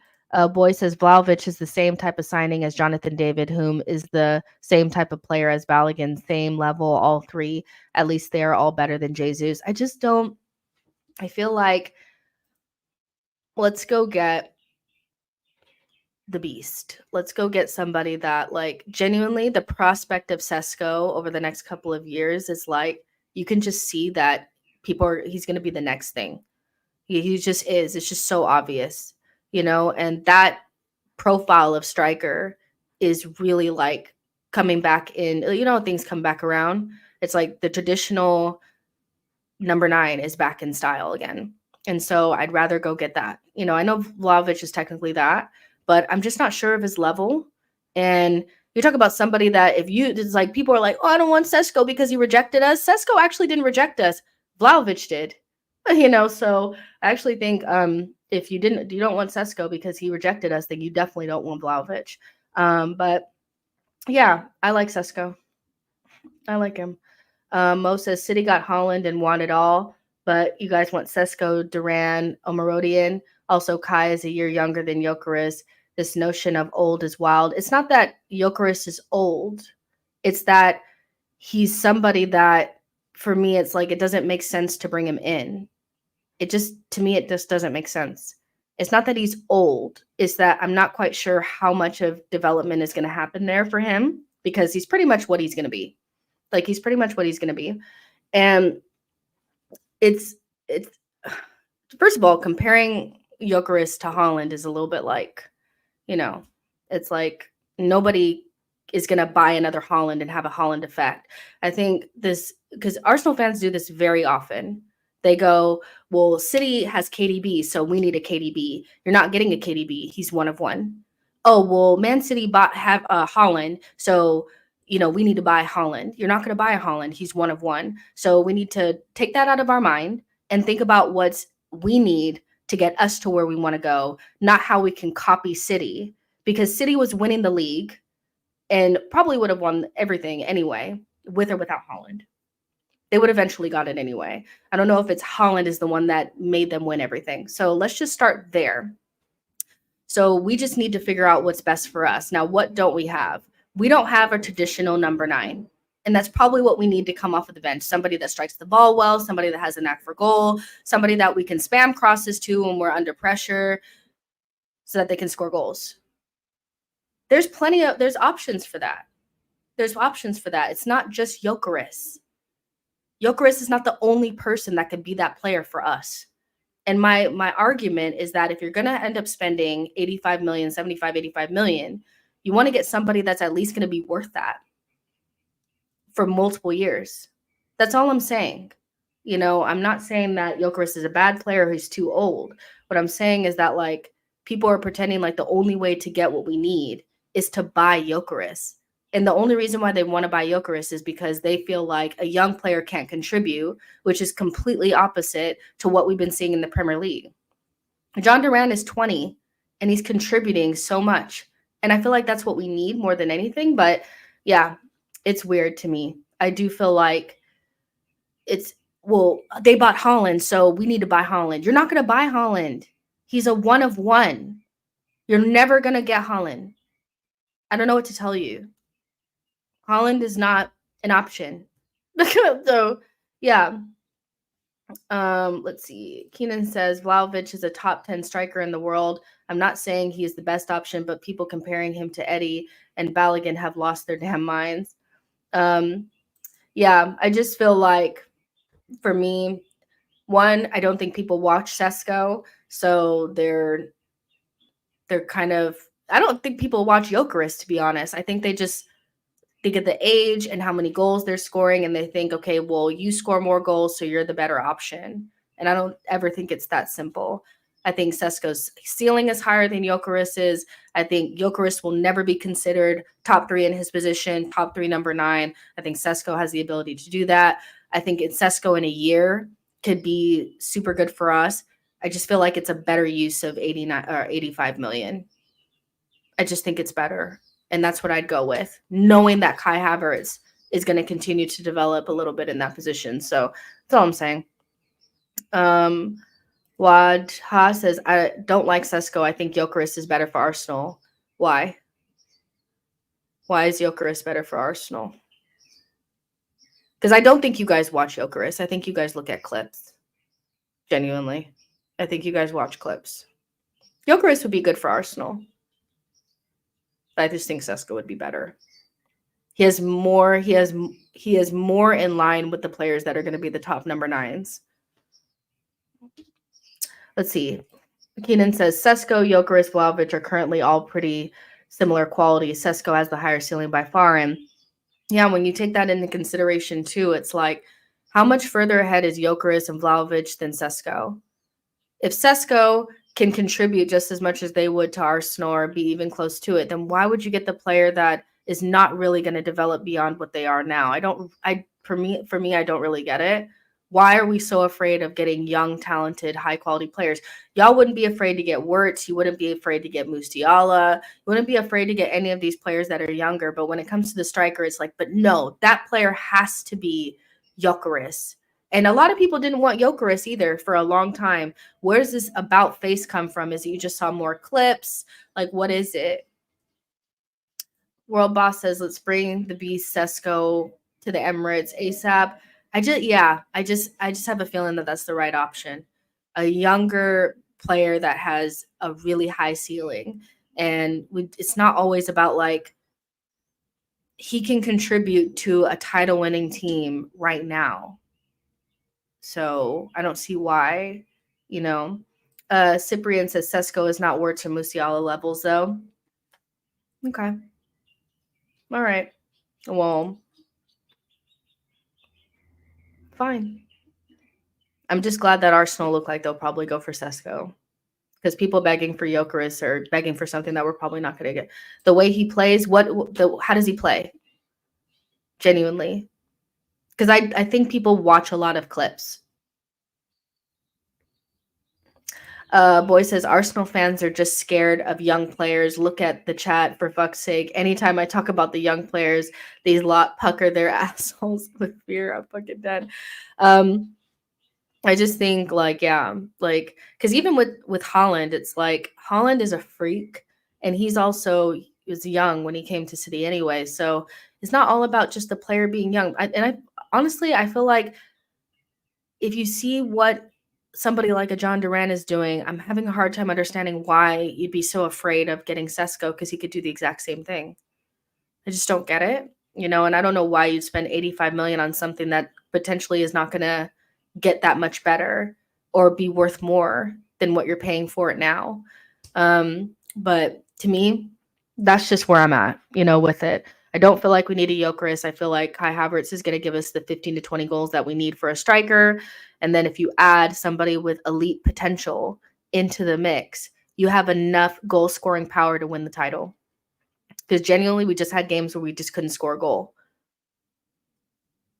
Boy says Vlahovic is the same type of signing as Jonathan David, whom is the same type of player as Balogun, same level, all three. At least they are all better than Jesus. I just don't. I feel like let's go get the beast. Let's go get somebody that, like, genuinely the prospect of Sesko over the next couple of years is like, you can just see that he's going to be the next thing. He just is. It's just so obvious, you know, and that profile of striker is really like coming back in, you know, things come back around. It's like the traditional number 9 is back in style again. And so I'd rather go get that. You know, I know Vlahovic is technically that, but I'm just not sure of his level. And you talk about somebody that it's like people are like, oh, I don't want Sesko because he rejected us. Sesko actually didn't reject us. Vlahovic did. You know, so I actually think if you don't want Sesko because he rejected us, then you definitely don't want Vlahovic. But yeah, I like Sesko. I like him. Mo says City got Holland and want it all, but you guys want Sesko, Duran, Omarodian. Also, Kai is a year younger than Gyökeres. This notion of old is wild. It's not that Gyökeres is old. It's that he's somebody that, for me, it's like it doesn't make sense to bring him in. To me, it just doesn't make sense. It's not that he's old. It's that I'm not quite sure how much of development is going to happen there for him because he's pretty much what he's going to be. Like, he's pretty much what he's going to be. And it's first of all, comparing Gyökeres to Holland is a little bit like, you know, it's like nobody is going to buy another Holland and have a Holland effect. I think this, because Arsenal fans do this very often. They go, well, City has KDB, so we need a KDB. You're not getting a KDB. He's one of one. Oh, well, Man City have a Holland, so, you know, we need to buy Holland. You're not going to buy a Holland. He's one of one. So we need to take that out of our mind and think about what we need to get us to where we want to go, not how we can copy City, because City was winning the league and probably would have won everything anyway, with or without Holland. They would eventually got it anyway. I don't know if it's Holland is the one that made them win everything. So let's just start there. So we just need to figure out what's best for us. Now, what don't we have? We don't have a traditional number 9. And that's probably what we need to come off of the bench. Somebody that strikes the ball well, somebody that has a knack for goal, somebody that we can spam crosses to when we're under pressure so that they can score goals. There's options for that. There's options for that. It's not just Gyökeres. Gyökeres is not the only person that could be that player for us. And my argument is that if you're going to end up spending 85 million, 75, 85 million, you want to get somebody that's at least going to be worth that for multiple years. That's all I'm saying. You know, I'm not saying that Gyökeres is a bad player who's too old. What I'm saying is that, like, people are pretending like the only way to get what we need is to buy Gyökeres. And the only reason why they want to buy Gyökeres is because they feel like a young player can't contribute, which is completely opposite to what we've been seeing in the Premier League. John Duran is 20 and he's contributing so much. And I feel like that's what we need more than anything. But yeah, it's weird to me. I do feel like they bought Haaland, so we need to buy Haaland. You're not going to buy Haaland. He's a one of one. You're never going to get Haaland. I don't know what to tell you. Haaland is not an option. So, yeah. Let's see. Keenan says Vlahovic is a top 10 striker in the world. I'm not saying he is the best option, but people comparing him to Eddie and Balogun have lost their damn minds. Yeah, I just feel like, for me, one, I don't think people watch Sesko, so they're kind of, I don't think people watch Gyökeres, to be honest. I think they just think of the age and how many goals they're scoring, and they think, okay, well, you score more goals, so you're the better option. And I don't ever think it's that simple. I think Sesko's ceiling is higher than Gyökeres's. I think Gyökeres will never be considered top 3 in his position, top 3, number 9. I think Sesko has the ability to do that. I think Sesko in a year could be super good for us. I just feel like it's a better use of 89 or 85 million. I just think it's better. And that's what I'd go with, knowing that Kai Havertz is going to continue to develop a little bit in that position. So that's all I'm saying. Wadha says, I don't like Sesko. I think Gyökeres is better for Arsenal. Why? Why is Gyökeres better for Arsenal? Because I don't think you guys watch Gyökeres. I think you guys look at clips. Genuinely. I think you guys watch clips. Gyökeres would be good for Arsenal. But I just think Sesko would be better. He is more in line with the players that are going to be the top number 9s. Let's see. Keenan says Sesko, Gyökeres, Vlahovic are currently all pretty similar quality. Sesko has the higher ceiling by far. And yeah, when you take that into consideration too, it's like, how much further ahead is Gyökeres and Vlahovic than Sesko? If Sesko can contribute just as much as they would to Arsenal or be even close to it, then why would you get the player that is not really going to develop beyond what they are now? For me, I don't really get it. Why are we so afraid of getting young, talented, high-quality players? Y'all wouldn't be afraid to get Wirtz. You wouldn't be afraid to get Musiala. You wouldn't be afraid to get any of these players that are younger. But when it comes to the striker, it's like, but no, that player has to be Gyökeres. And a lot of people didn't want Gyökeres either for a long time. Where's this about face come from? Is it you just saw more clips? Like, what is it? World Boss says, let's bring the beast Sesko to the Emirates ASAP. I just have a feeling that that's the right option. A younger player that has a really high ceiling. And it's not always about, like, he can contribute to a title-winning team right now. So I don't see why, you know. Cyprian says Sesko is not Wirtz or Musiala levels, though. Okay. All right. Well, fine. I'm just glad that Arsenal look like they'll probably go for Sesko. Because people begging for Gyökeres or begging for something that we're probably not going to get. The way he plays, how does he play? Genuinely. Because I think people watch a lot of clips. Boy says, Arsenal fans are just scared of young players. Look at the chat, for fuck's sake. Anytime I talk about the young players, these lot pucker their assholes with fear. I'm fucking dead. I just think, like, yeah, like, because even with Haaland, it's like Haaland is a freak, and he was young when he came to City anyway. So it's not all about just the player being young. Honestly, I feel like if you see what somebody like a John Duran is doing, I'm having a hard time understanding why you'd be so afraid of getting Sesko, because he could do the exact same thing. I just don't get it. and I don't know why you'd spend 85 million on something that potentially is not going to get that much better or be worth more than what you're paying for it now. But to me, that's just where I'm at, with it. I don't feel like we need a Gyökeres. I feel like Kai Havertz is going to give us the 15 to 20 goals that we need for a striker. And then if you add somebody with elite potential into the mix, you have enough goal scoring power to win the title. Because genuinely, we just had games where we just couldn't score a goal.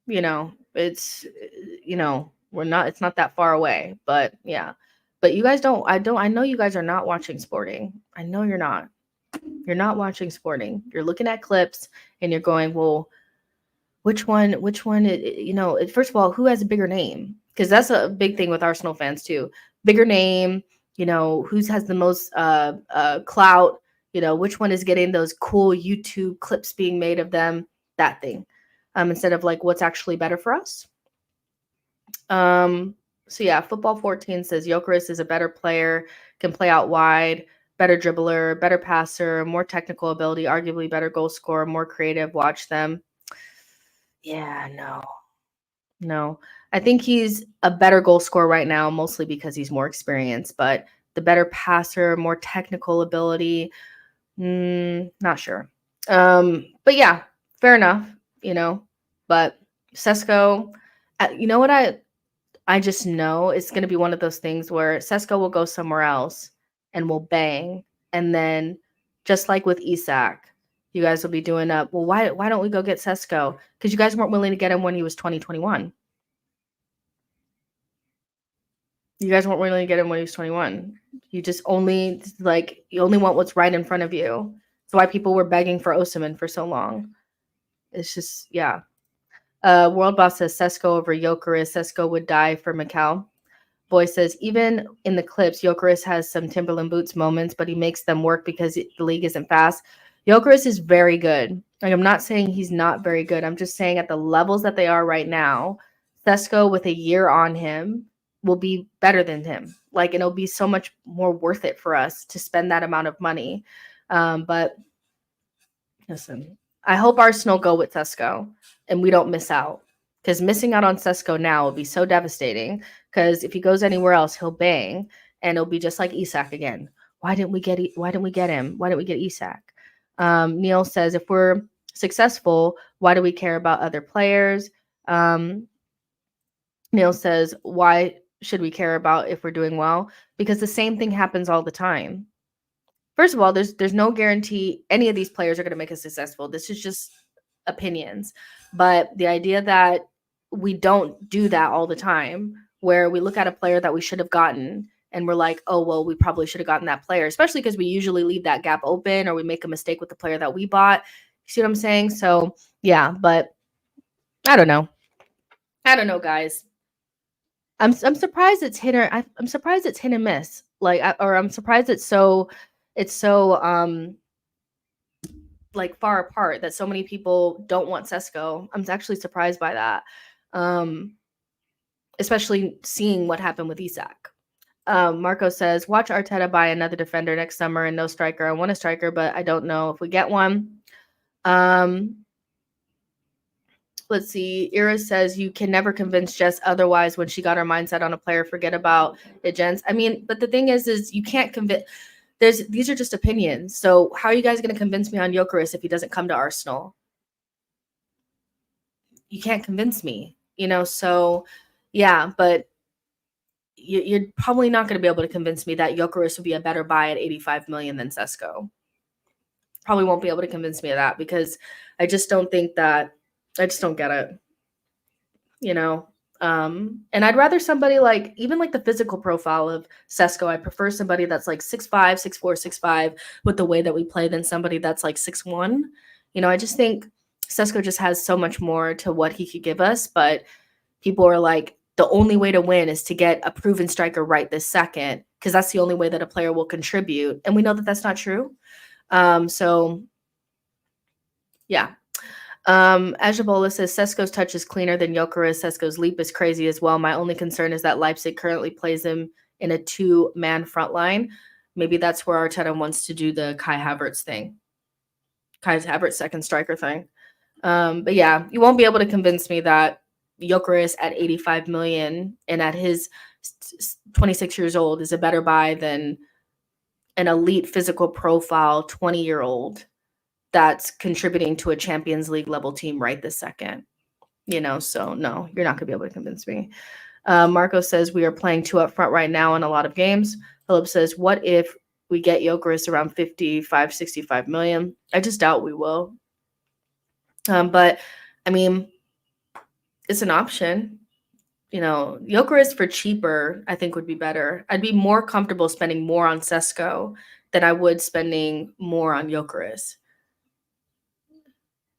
It's, it's not that far away, but yeah. But you guys I know you guys are not watching sporting. I know you're not. You're not watching sporting. You're looking at clips and you're going, well, which one, first of all, who has a bigger name? Because that's a big thing with Arsenal fans too. Bigger name, who has the most clout, which one is getting those cool YouTube clips being made of them, that thing. Instead of like what's actually better for us. So yeah, Football 14 says Gyökeres is a better player, can play out wide, better dribbler, better passer, more technical ability, arguably better goal scorer, more creative. Watch them. Yeah, no. I think he's a better goal scorer right now, mostly because he's more experienced, but the better passer, more technical ability, not sure. But yeah, fair enough, but Sesko, you know what I just know it's going to be one of those things where Sesko will go somewhere else and will bang. And then just like with Isak, you guys will be doing up, well, why don't we go get Sesko? Because you guys weren't willing to get him when he was 2021. You guys weren't willing to get him when he was 21. You just you only want what's right in front of you. That's why people were begging for Osimhen for so long. It's just, yeah. World Boss says Sesko over Gyökeres. Sesko would die for Macau. Boy says, even in the clips, Gyökeres has some Timberland boots moments, but he makes them work because the league isn't fast. Gyökeres is very good. Like, I'm not saying he's not very good. I'm just saying at the levels that they are right now, Sesko with a year on him will be better than him. Like, it'll be so much more worth it for us to spend that amount of money. But listen, I hope Arsenal go with Sesko and we don't miss out. Because missing out on Sesko now will be so devastating. Because if he goes anywhere else, he'll bang, and it'll be just like Isak again. Why didn't we get him? Why didn't we get Isak? Neil says, if we're successful, why do we care about other players? Neil says, why should we care about if we're doing well? Because the same thing happens all the time. First of all, there's no guarantee any of these players are going to make us successful. This is just opinions. But the idea that we don't do that all the time, where we look at a player that we should have gotten and we're like, oh, well, we probably should have gotten that player, especially because we usually leave that gap open or we make a mistake with the player that we bought. You see what I'm saying? So, yeah, but I don't know. Guys. I'm surprised it's I'm surprised it's hit and miss. Or I'm surprised it's so like far apart that so many people don't want Sesko. I'm actually surprised by that. Especially seeing what happened with Isak. Marco says, watch Arteta buy another defender next summer and no striker. I want a striker, but I don't know if we get one. Let's see. Ira says, you can never convince Jess otherwise. When she got her mindset on a player, forget about it, gents. I mean, but the thing is you can't convince. These are just opinions. So how are you guys going to convince me on Gyökeres if he doesn't come to Arsenal? You can't convince me, so yeah, but you're probably not going to be able to convince me that Gyökeres would be a better buy at 85 million than Sesko. Probably won't be able to convince me of that because I just don't think that, I just don't get it, and I'd rather somebody even the physical profile of Sesko. I prefer somebody that's like 6'5", 6'4", 6'5" with the way that we play than somebody that's like 6'1". I just think Sesko just has so much more to what he could give us, but people are like, the only way to win is to get a proven striker right this second, because that's the only way that a player will contribute. And we know that that's not true. So, yeah. Ajabola says, Sesko's touch is cleaner than Gyökeres. Sesko's leap is crazy as well. My only concern is that Leipzig currently plays him in a 2-man front line. Maybe that's where Arteta wants to do the Kai Havertz thing. Kai Havertz second striker thing. But yeah, you won't be able to convince me that Gyökeres at 85 million and at his 26 years old is a better buy than an elite physical profile 20-year-old that's contributing to a Champions League level team right this second. So no, you're not going to be able to convince me. Marco says we are playing 2 up front right now in a lot of games. Philip says, what if we get Gyökeres around 55, 65 million? I just doubt we will. But I mean, it's an option. Gyökeres for cheaper, I think would be better. I'd be more comfortable spending more on Sesko than I would spending more on Gyökeres.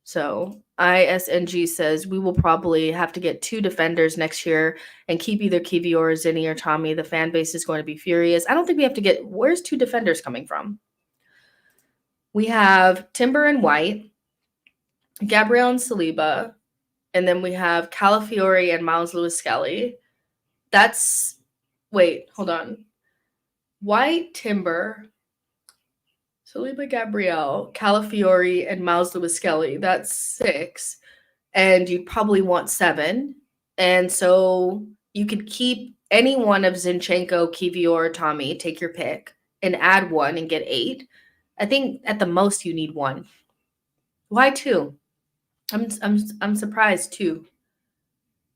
So ISNG says we will probably have to get 2 defenders next year and keep either Kiwi or Zinni or Tommy. The fan base is going to be furious. I don't think we have to get. Where's 2 defenders coming from? We have Timber and White, Gabriel and Saliba, and then we have Calafiori and Miles Lewis-Skelly. Hold on. White, Timber, Saliba, Gabriel, Calafiori, and Miles Lewis-Skelly. That's 6. And you'd probably want 7. And so you could keep any one of Zinchenko, Kiwi, or Tommy, take your pick, and add 1 and get 8. I think at the most you need 1. Why 2? I'm surprised 2.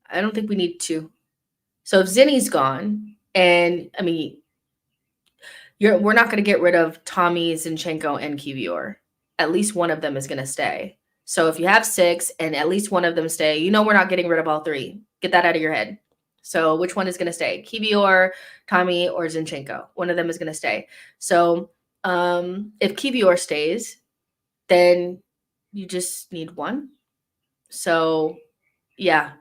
I don't think we need 2. So if Zinni's gone, and I mean, we're not going to get rid of Tommy, Zinchenko, and Kiwior. At least one of them is going to stay. So if you have 6 and at least one of them stay, we're not getting rid of all 3. Get that out of your head. So which one is going to stay? Kiwior, Tommy, or Zinchenko? One of them is going to stay. So if Kiwior stays, then you just need 1. So yeah,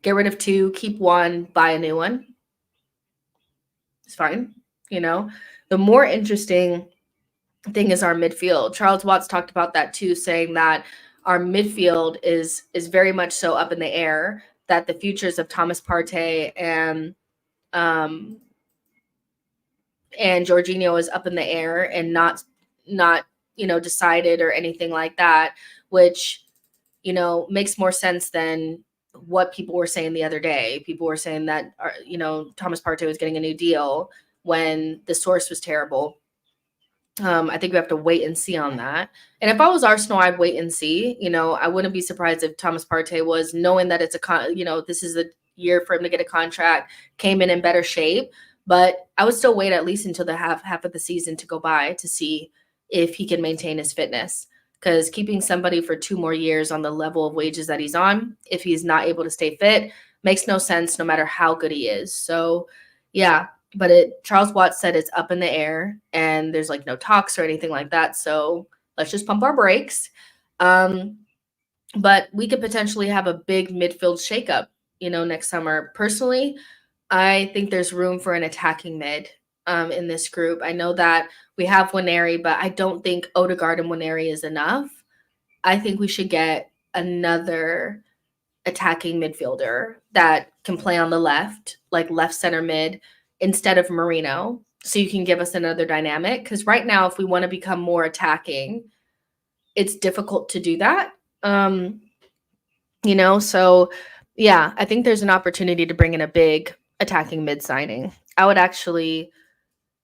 get rid of 2, keep 1, buy a new one. It's fine. The more interesting thing is our midfield. Charles Watts talked about that too, saying that our midfield is very much so up in the air, that the futures of Thomas Partey and Jorginho is up in the air and not decided or anything like that, which makes more sense than what people were saying the other day. People were saying that Thomas Partey was getting a new deal when the source was terrible. I think we have to wait and see on that. And if I was Arsenal, I'd wait and see. I wouldn't be surprised if Thomas Partey was, knowing that it's this is a year for him to get a contract, came in better shape. But I would still wait at least until the half of the season to go by to see if he can maintain his fitness. Because keeping somebody for 2 more years on the level of wages that he's on, if he's not able to stay fit, makes no sense no matter how good he is. So, yeah. But Charles Watts said it's up in the air and there's no talks or anything like that. So let's just pump our brakes. But we could potentially have a big midfield shakeup, next summer. Personally, I think there's room for an attacking mid in this group. I know that we have Nwaneri, but I don't think Odegaard and Nwaneri is enough. I think we should get another attacking midfielder that can play on the left, like left center mid, instead of Marino, so you can give us another dynamic. Because right now, if we want to become more attacking, it's difficult to do that. So yeah, I think there's an opportunity to bring in a big attacking mid signing. I would actually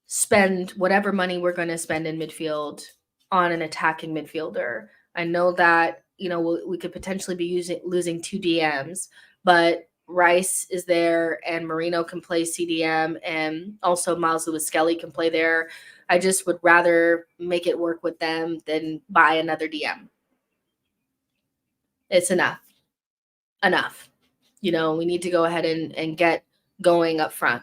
spend whatever money we're going to spend in midfield on an attacking midfielder. I know that, we could potentially be losing 2 DMs, but Rice is there and Marino can play CDM, and also Miles Lewis-Skelly can play there. I just would rather make it work with them than buy another DM. It's enough. We need to go ahead and get going up front.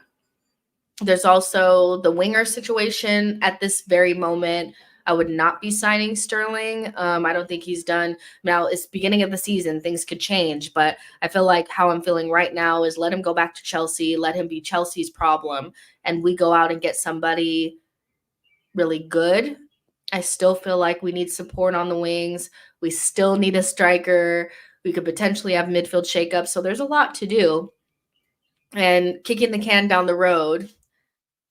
There's also the winger situation at this very moment. I would not be signing Sterling. I don't think he's done. Now, it's beginning of the season. Things could change. But I feel like how I'm feeling right now is let him go back to Chelsea. Let him be Chelsea's problem. And we go out and get somebody really good. I still feel like we need support on the wings. We still need a striker. We could potentially have midfield shakeups. So there's a lot to do. And kicking the can down the road,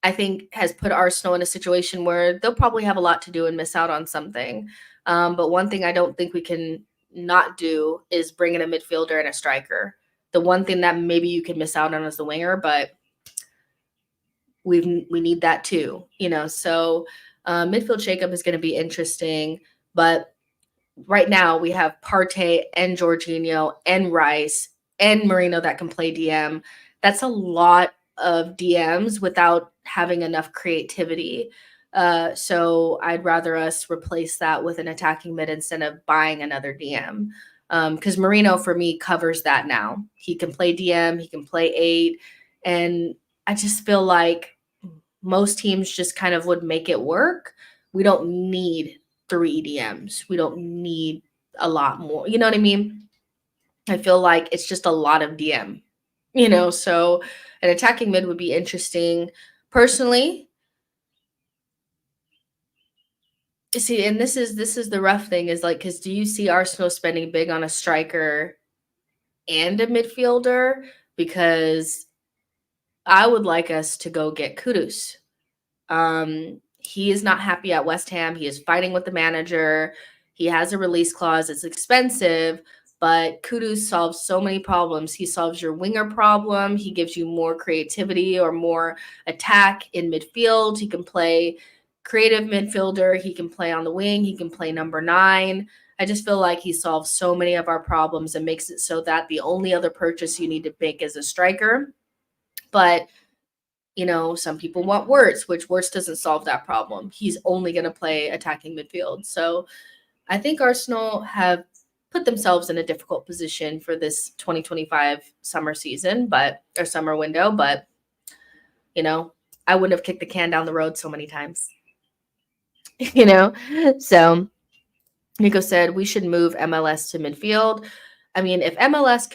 I think, has put Arsenal in a situation where they'll probably have a lot to do and miss out on something. But one thing I don't think we can not do is bring in a midfielder and a striker. The one thing that maybe you could miss out on is the winger, but we need that too, So midfield shakeup is going to be interesting, but right now we have Partey and Jorginho and Rice and Marino that can play DM. That's a lot of DMs without having enough creativity. So I'd rather us replace that with an attacking mid instead of buying another DM. Because Marino, for me, covers that now. He can play DM, he can play 8. And I just feel like most teams just kind of would make it work. We don't need 3 EDMs. We don't need a lot more. You know what I mean? I feel like it's just a lot of DM, so an attacking mid would be interesting. Personally, see, and this is the rough thing is like, because do you see Arsenal spending big on a striker and a midfielder? Because I would like us to go get Kudus. He is not happy at West Ham. He is fighting with the manager. He has a release clause. It's expensive, but Kudus solves so many problems. He solves your winger problem. He gives you more creativity or more attack in midfield. He can play creative midfielder. He can play on the wing. He can play number 9. I just feel like he solves so many of our problems and makes it so that the only other purchase you need to make is a striker. But some people want Wirtz, which Wirtz doesn't solve that problem. He's only going to play attacking midfield. So I think Arsenal have put themselves in a difficult position for this 2025 summer season, or summer window. But, I wouldn't have kicked the can down the road so many times, So Nico said we should move MLS to midfield. I mean, if MLS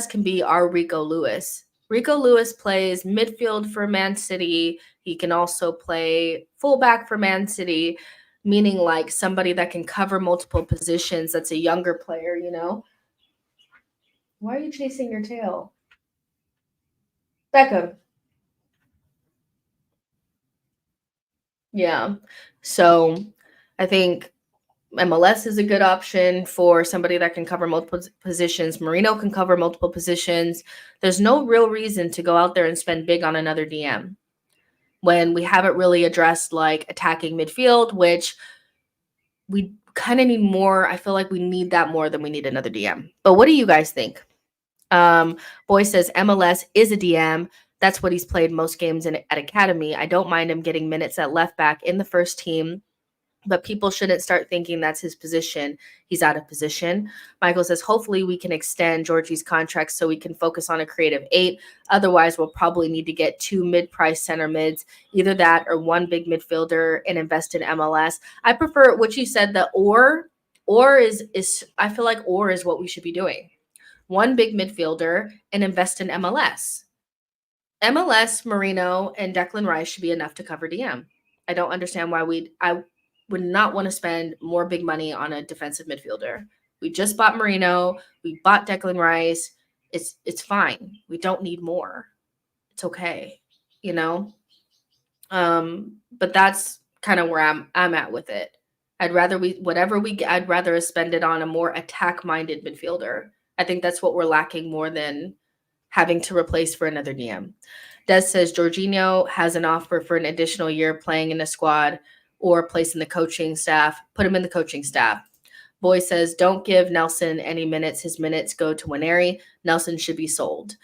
can be our Rico Lewis. Rico Lewis plays midfield for Man City. He can also play fullback for Man City, meaning like somebody that can cover multiple positions. That's a younger player, Why are you chasing your tail? Beckham. Yeah. So I think MLS is a good option for somebody that can cover multiple positions. Marino can cover multiple positions. There's no real reason to go out there and spend big on another DM when we haven't really addressed like attacking midfield, which we kind of need more. I feel like we need that more than we need another DM. But what do you guys think? Boy says MLS is a DM. That's what he's played most games at Academy. I don't mind him getting minutes at left back in the first team, but people shouldn't start thinking that's his position. He's out of position. Michael says, hopefully we can extend Georgie's contract so we can focus on a creative 8. Otherwise, we'll probably need to get 2 mid-price center mids, either that or 1 big midfielder and invest in MLS. I prefer what you said, the or is I feel like or is what we should be doing. 1 big midfielder and invest in MLS. MLS, Marino, and Declan Rice should be enough to cover DM. I don't understand why I would not want to spend more big money on a defensive midfielder. We just bought Marino. We bought Declan Rice. It's fine. We don't need more. It's okay, But that's kind of where I'm at with it. I'd rather I'd rather spend it on a more attack-minded midfielder. I think that's what we're lacking more than having to replace for another DM. Des says Jorginho has an offer for an additional year playing in the squad or place in the coaching staff. Put him in the coaching staff. Boy says, don't give Nelson any minutes. His minutes go to Winery. Nelson should be sold.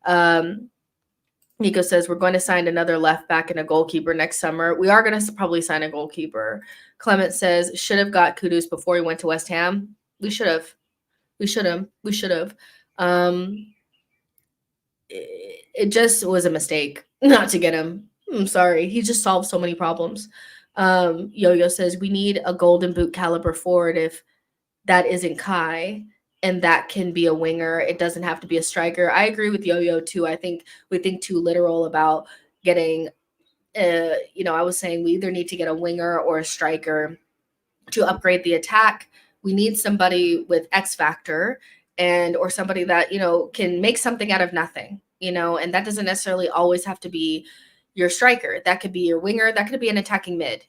Nico says, we're going to sign another left back and a goalkeeper next summer. We are going to probably sign a goalkeeper. Clement says, should have got Kudus before he went to West Ham. We should have. It just was a mistake not to get him. I'm sorry. He just solved so many problems. Yo-Yo says, we need a golden boot caliber forward if that isn't Kai, and that can be a winger. It doesn't have to be a striker. I agree with Yo-Yo too. I think we think too literal about getting, I was saying we either need to get a winger or a striker to upgrade the attack. We need somebody with X factor or somebody that, can make something out of nothing, and that doesn't necessarily always have to be your striker. That could be your winger. That could be an attacking mid,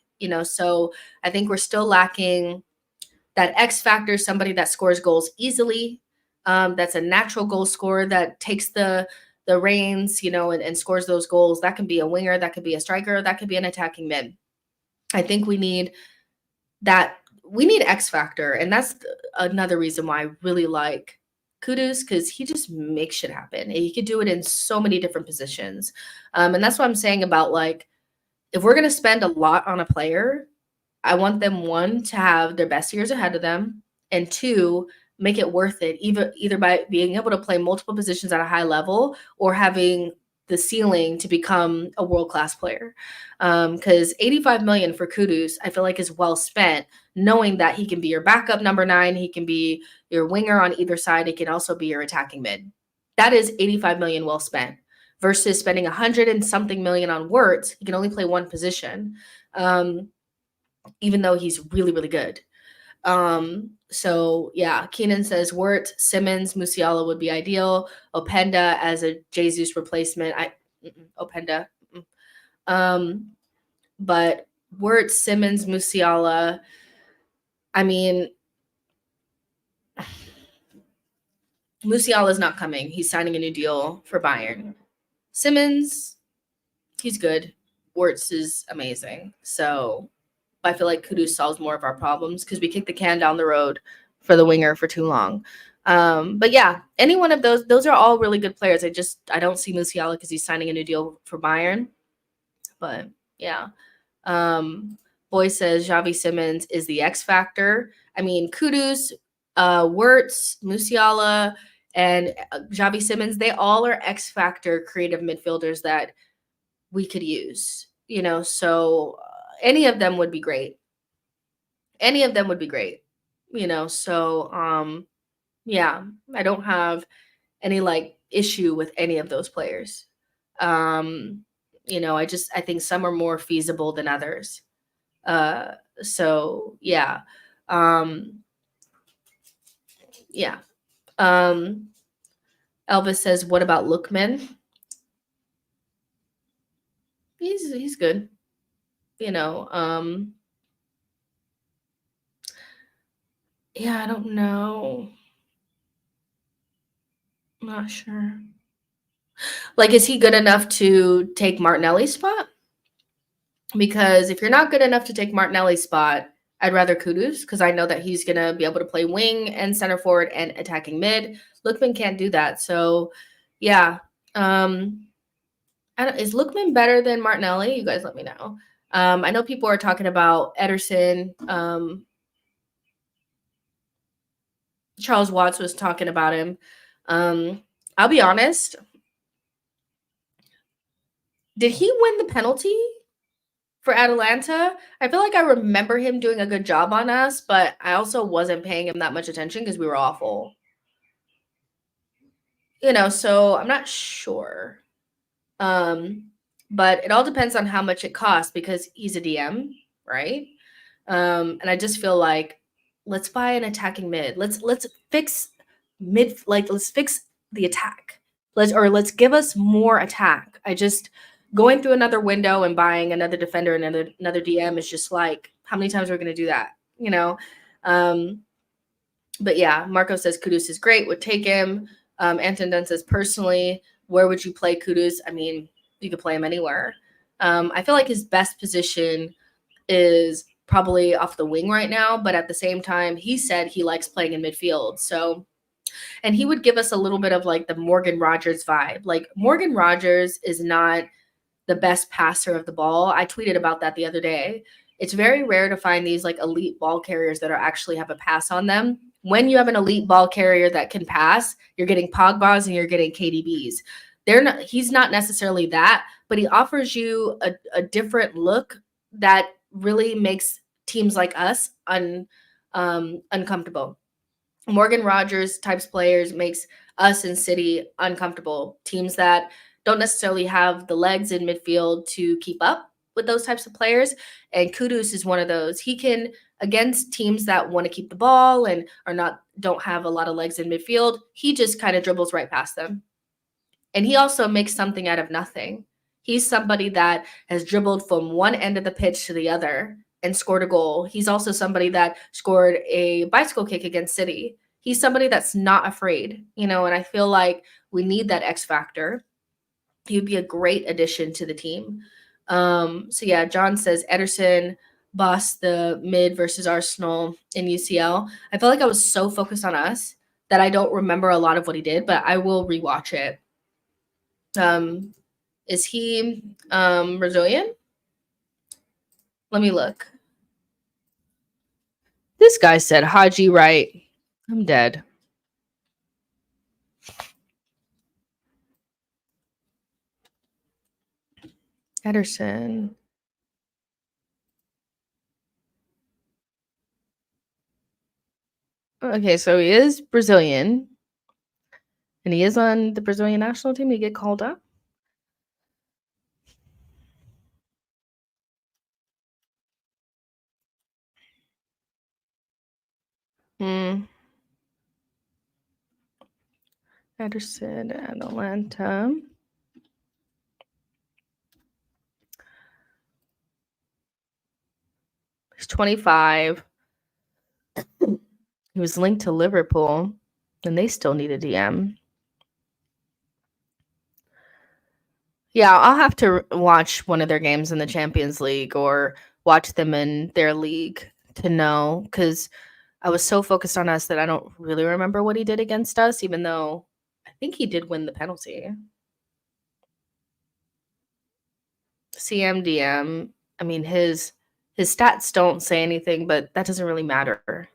so I think we're still lacking that X factor, somebody that scores goals easily. That's a natural goal scorer that takes the reins, and scores those goals. That can be a winger, that could be a striker, that could be an attacking mid. I think we need that. We need X factor, and that's another reason why I really like Kudus, because he just makes shit happen. And he could do it in so many different positions. And that's what I'm saying about, like, if we're going to spend a lot on a player, I want them, one, to have their best years ahead of them, and two, make it worth it, either by being able to play multiple positions at a high level or having the ceiling to become a world-class player. Because 85 million for Kudus, I feel like, is well spent, knowing that he can be your backup number 9, he can be your winger on either side, he can also be your attacking mid. That is 85 million well spent versus spending 100 and something million on Wirtz. He can only play one position, even though he's really, really good. So yeah, Keenan says Wirtz, Simmons, Musiala would be ideal. Openda as a Jesus replacement. Openda. But Wirtz, Simmons, Musiala. I mean, Musiala is not coming. He's signing a new deal for Bayern. Simmons, he's good. Wirtz is amazing. So I feel like Kudus solves more of our problems because we kick the can down the road for the winger for too long. But yeah, any one of those are all really good players. I don't see Musiala because he's signing a new deal for Bayern. But yeah. Boy says Xavi Simmons is the X factor. I mean, Kudus, Wirtz, Musiala, and Xavi Simmons, they all are X factor creative midfielders that we could use, so any of them would be great. So yeah, I don't have any issue with any of those players. I think some are more feasible than others. So yeah. Yeah. Elvis says, what about Lookman? He's good. Yeah, I don't know. I'm not sure. Is he good enough to take Martinelli's spot? Because if you're not good enough to take Martinelli's spot, I'd rather Kudus, because I know that he's going to be able to play wing and center forward and attacking mid. Lookman can't do that. So, yeah. Is Lookman better than Martinelli? You guys let me know. I know people are talking about Ederson. Charles Watts was talking about him. I'll be honest. Did he win the penalty for Atalanta? I feel like I remember him doing a good job on us, but I also wasn't paying him that much attention because we were awful. So I'm not sure. But it all depends on how much it costs because he's a DM, right? And I just feel like let's buy an attacking mid. Let's fix mid, let's fix the attack. Let's give us more attack. Going through another window and buying another defender and another DM is just like, how many times are we going to do that? But yeah, Marco says Kudus is great, would take him. Anton Dunn says, personally, where would you play Kudus? I mean, you could play him anywhere. I feel like his best position is probably off the wing right now, but at the same time, he said he likes playing in midfield. So, and he would give us a little bit of the Morgan Rogers vibe. Morgan Rogers is not the best passer of the ball. I tweeted about that the other day. It's very rare to find these elite ball carriers that actually have a pass on them. When you have an elite ball carrier that can pass, you're getting Pogba's and you're getting KDBs. He's not necessarily that, but he offers you a different look that really makes teams like us uncomfortable. Morgan Rogers types players makes us in City uncomfortable. Teams that don't necessarily have the legs in midfield to keep up with those types of players. And Kudus is one of those. He can, against teams that want to keep the ball and don't have a lot of legs in midfield, he just kind of dribbles right past them. And he also makes something out of nothing. He's somebody that has dribbled from one end of the pitch to the other and scored a goal. He's also somebody that scored a bicycle kick against City. He's somebody that's not afraid, and I feel like we need that X factor. He would be a great addition to the team. So yeah, John says Ederson bossed the mid versus Arsenal in UCL. I feel like I was so focused on us that I don't remember a lot of what he did, but I will rewatch it. Is he Brazilian? Let me look. This guy said Haji Wright. I'm dead. Ederson. Okay, so he is Brazilian, and he is on the Brazilian national team. He get called up. Ederson, Atalanta. He's 25. He was linked to Liverpool, and they still need a DM. Yeah, I'll have to watch one of their games in the Champions League or watch them in their league to know, because I was so focused on us that I don't really remember what he did against us, even though I think he did win the penalty. CMDM, I mean, his stats don't say anything, but that doesn't really matter.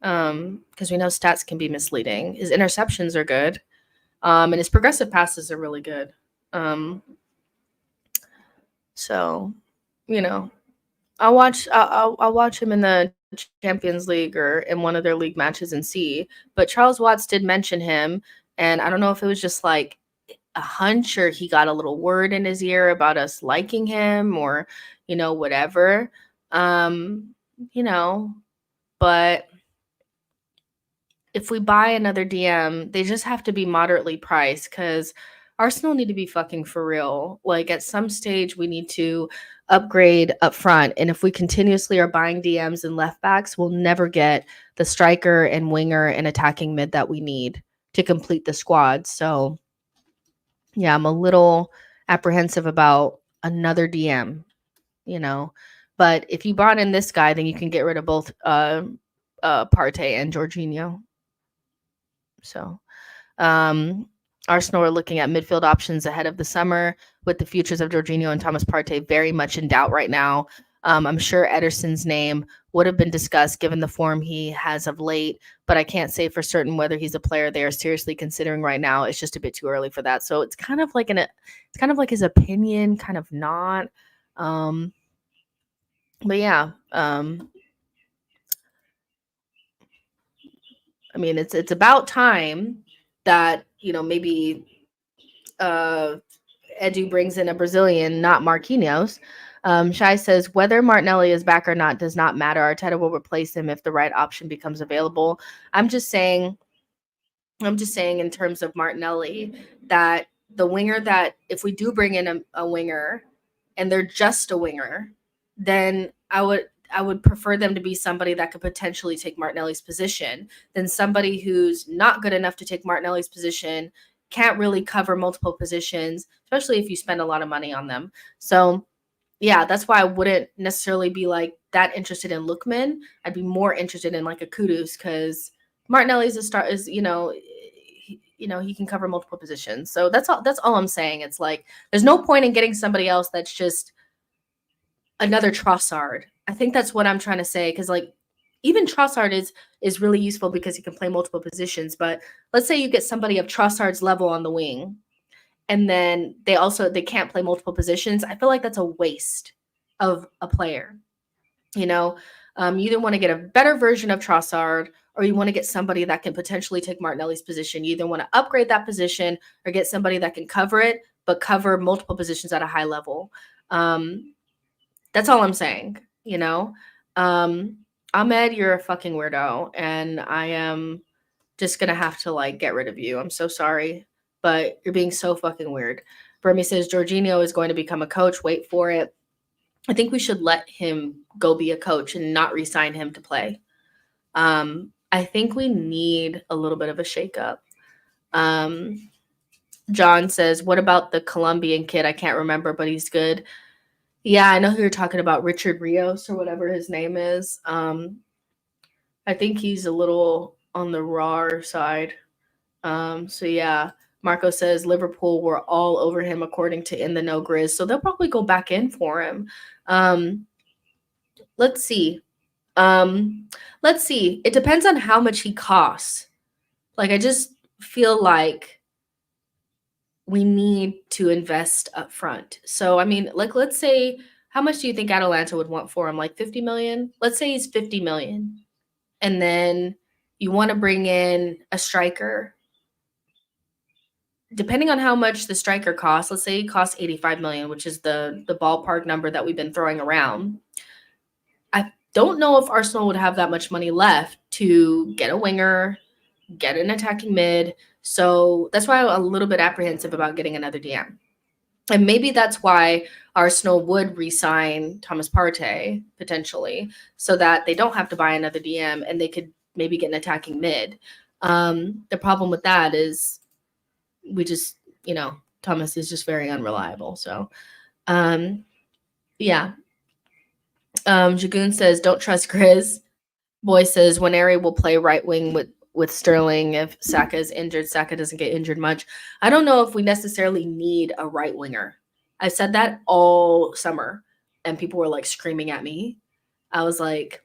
Because we know stats can be misleading. His interceptions are good, and his progressive passes are really good. So, I'll watch him in the Champions League or in one of their league matches and see. But Charles Watts did mention him, and I don't know if it was just like a hunch or he got a little word in his ear about us liking him or whatever. But if we buy another DM, they just have to be moderately priced, because Arsenal need to be fucking for real. Like, at some stage, we need to upgrade up front. And if we continuously are buying DMs and left backs, we'll never get the striker and winger and attacking mid that we need to complete the squad. So, yeah, I'm a little apprehensive about another DM, But if you brought in this guy, then you can get rid of both Partey and Jorginho. So, Arsenal are looking at midfield options ahead of the summer, with the futures of Jorginho and Thomas Partey very much in doubt right now. I'm sure Ederson's name would have been discussed given the form he has of late, but I can't say for certain whether he's a player they are seriously considering right now. It's just a bit too early for that. So it's kind of like his opinion, kind of not. But yeah, I mean, it's about time that maybe Edu brings in a Brazilian, not Marquinhos. Shai says whether Martinelli is back or not does not matter. Arteta will replace him if the right option becomes available. I'm just saying in terms of Martinelli, that the winger, that if we do bring in a winger and they're just a winger, then I would prefer them to be somebody that could potentially take Martinelli's position than somebody who's not good enough to take Martinelli's position, can't really cover multiple positions, especially if you spend a lot of money on them. So, yeah, that's why I wouldn't necessarily be like that interested in Lookman. I'd be more interested in like a Kudus, because Martinelli's a star, he can cover multiple positions. So that's all I'm saying. It's like there's no point in getting somebody else that's just another Trossard. I think that's what I'm trying to say, because like even Trossard is really useful because he can play multiple positions. But let's say you get somebody of Trossard's level on the wing, and then they can't play multiple positions. I feel like that's a waste of a player. You either want to get a better version of Trossard, or you want to get somebody that can potentially take Martinelli's position. You either want to upgrade that position or get somebody that can cover it, but cover multiple positions at a high level. That's all I'm saying, Ahmed, you're a fucking weirdo, and I am just gonna have to like get rid of you. I'm so sorry, but you're being so fucking weird. Burmy says Jorginho is going to become a coach. Wait for it. I think we should let him go be a coach and not re-sign him to play. I think we need a little bit of a shakeup. John says, what about the Colombian kid? I can't remember, but he's good. Yeah, I know who you're talking about, Richard Rios or whatever his name is. I think he's a little on the raw side. So yeah, Marco says Liverpool were all over him according to In the Know Grizz. So they'll probably go back in for him. Let's see. Let's see. It depends on how much he costs. Like, I just feel like we need to invest up front. So, I mean, like, let's say, how much do you think Atalanta would want for him? Like 50 million? Let's say he's 50 million. And then you want to bring in a striker. Depending on how much the striker costs, let's say he costs 85 million, which is the ballpark number that we've been throwing around. I don't know if Arsenal would have that much money left to get a winger, get an attacking mid. So that's why I'm a little bit apprehensive about getting another DM. And maybe that's why Arsenal would re-sign Thomas Partey potentially, so that they don't have to buy another DM and they could maybe get an attacking mid. The problem with that is we just, Thomas is just very unreliable. So, yeah. Jagoon says, don't trust Grizz. Boy says, Waneri will play right wing with Sterling if Saka is injured. Saka doesn't get injured much. I don't know if we necessarily need a right winger. I said that all summer, and people were like screaming at me. I was like,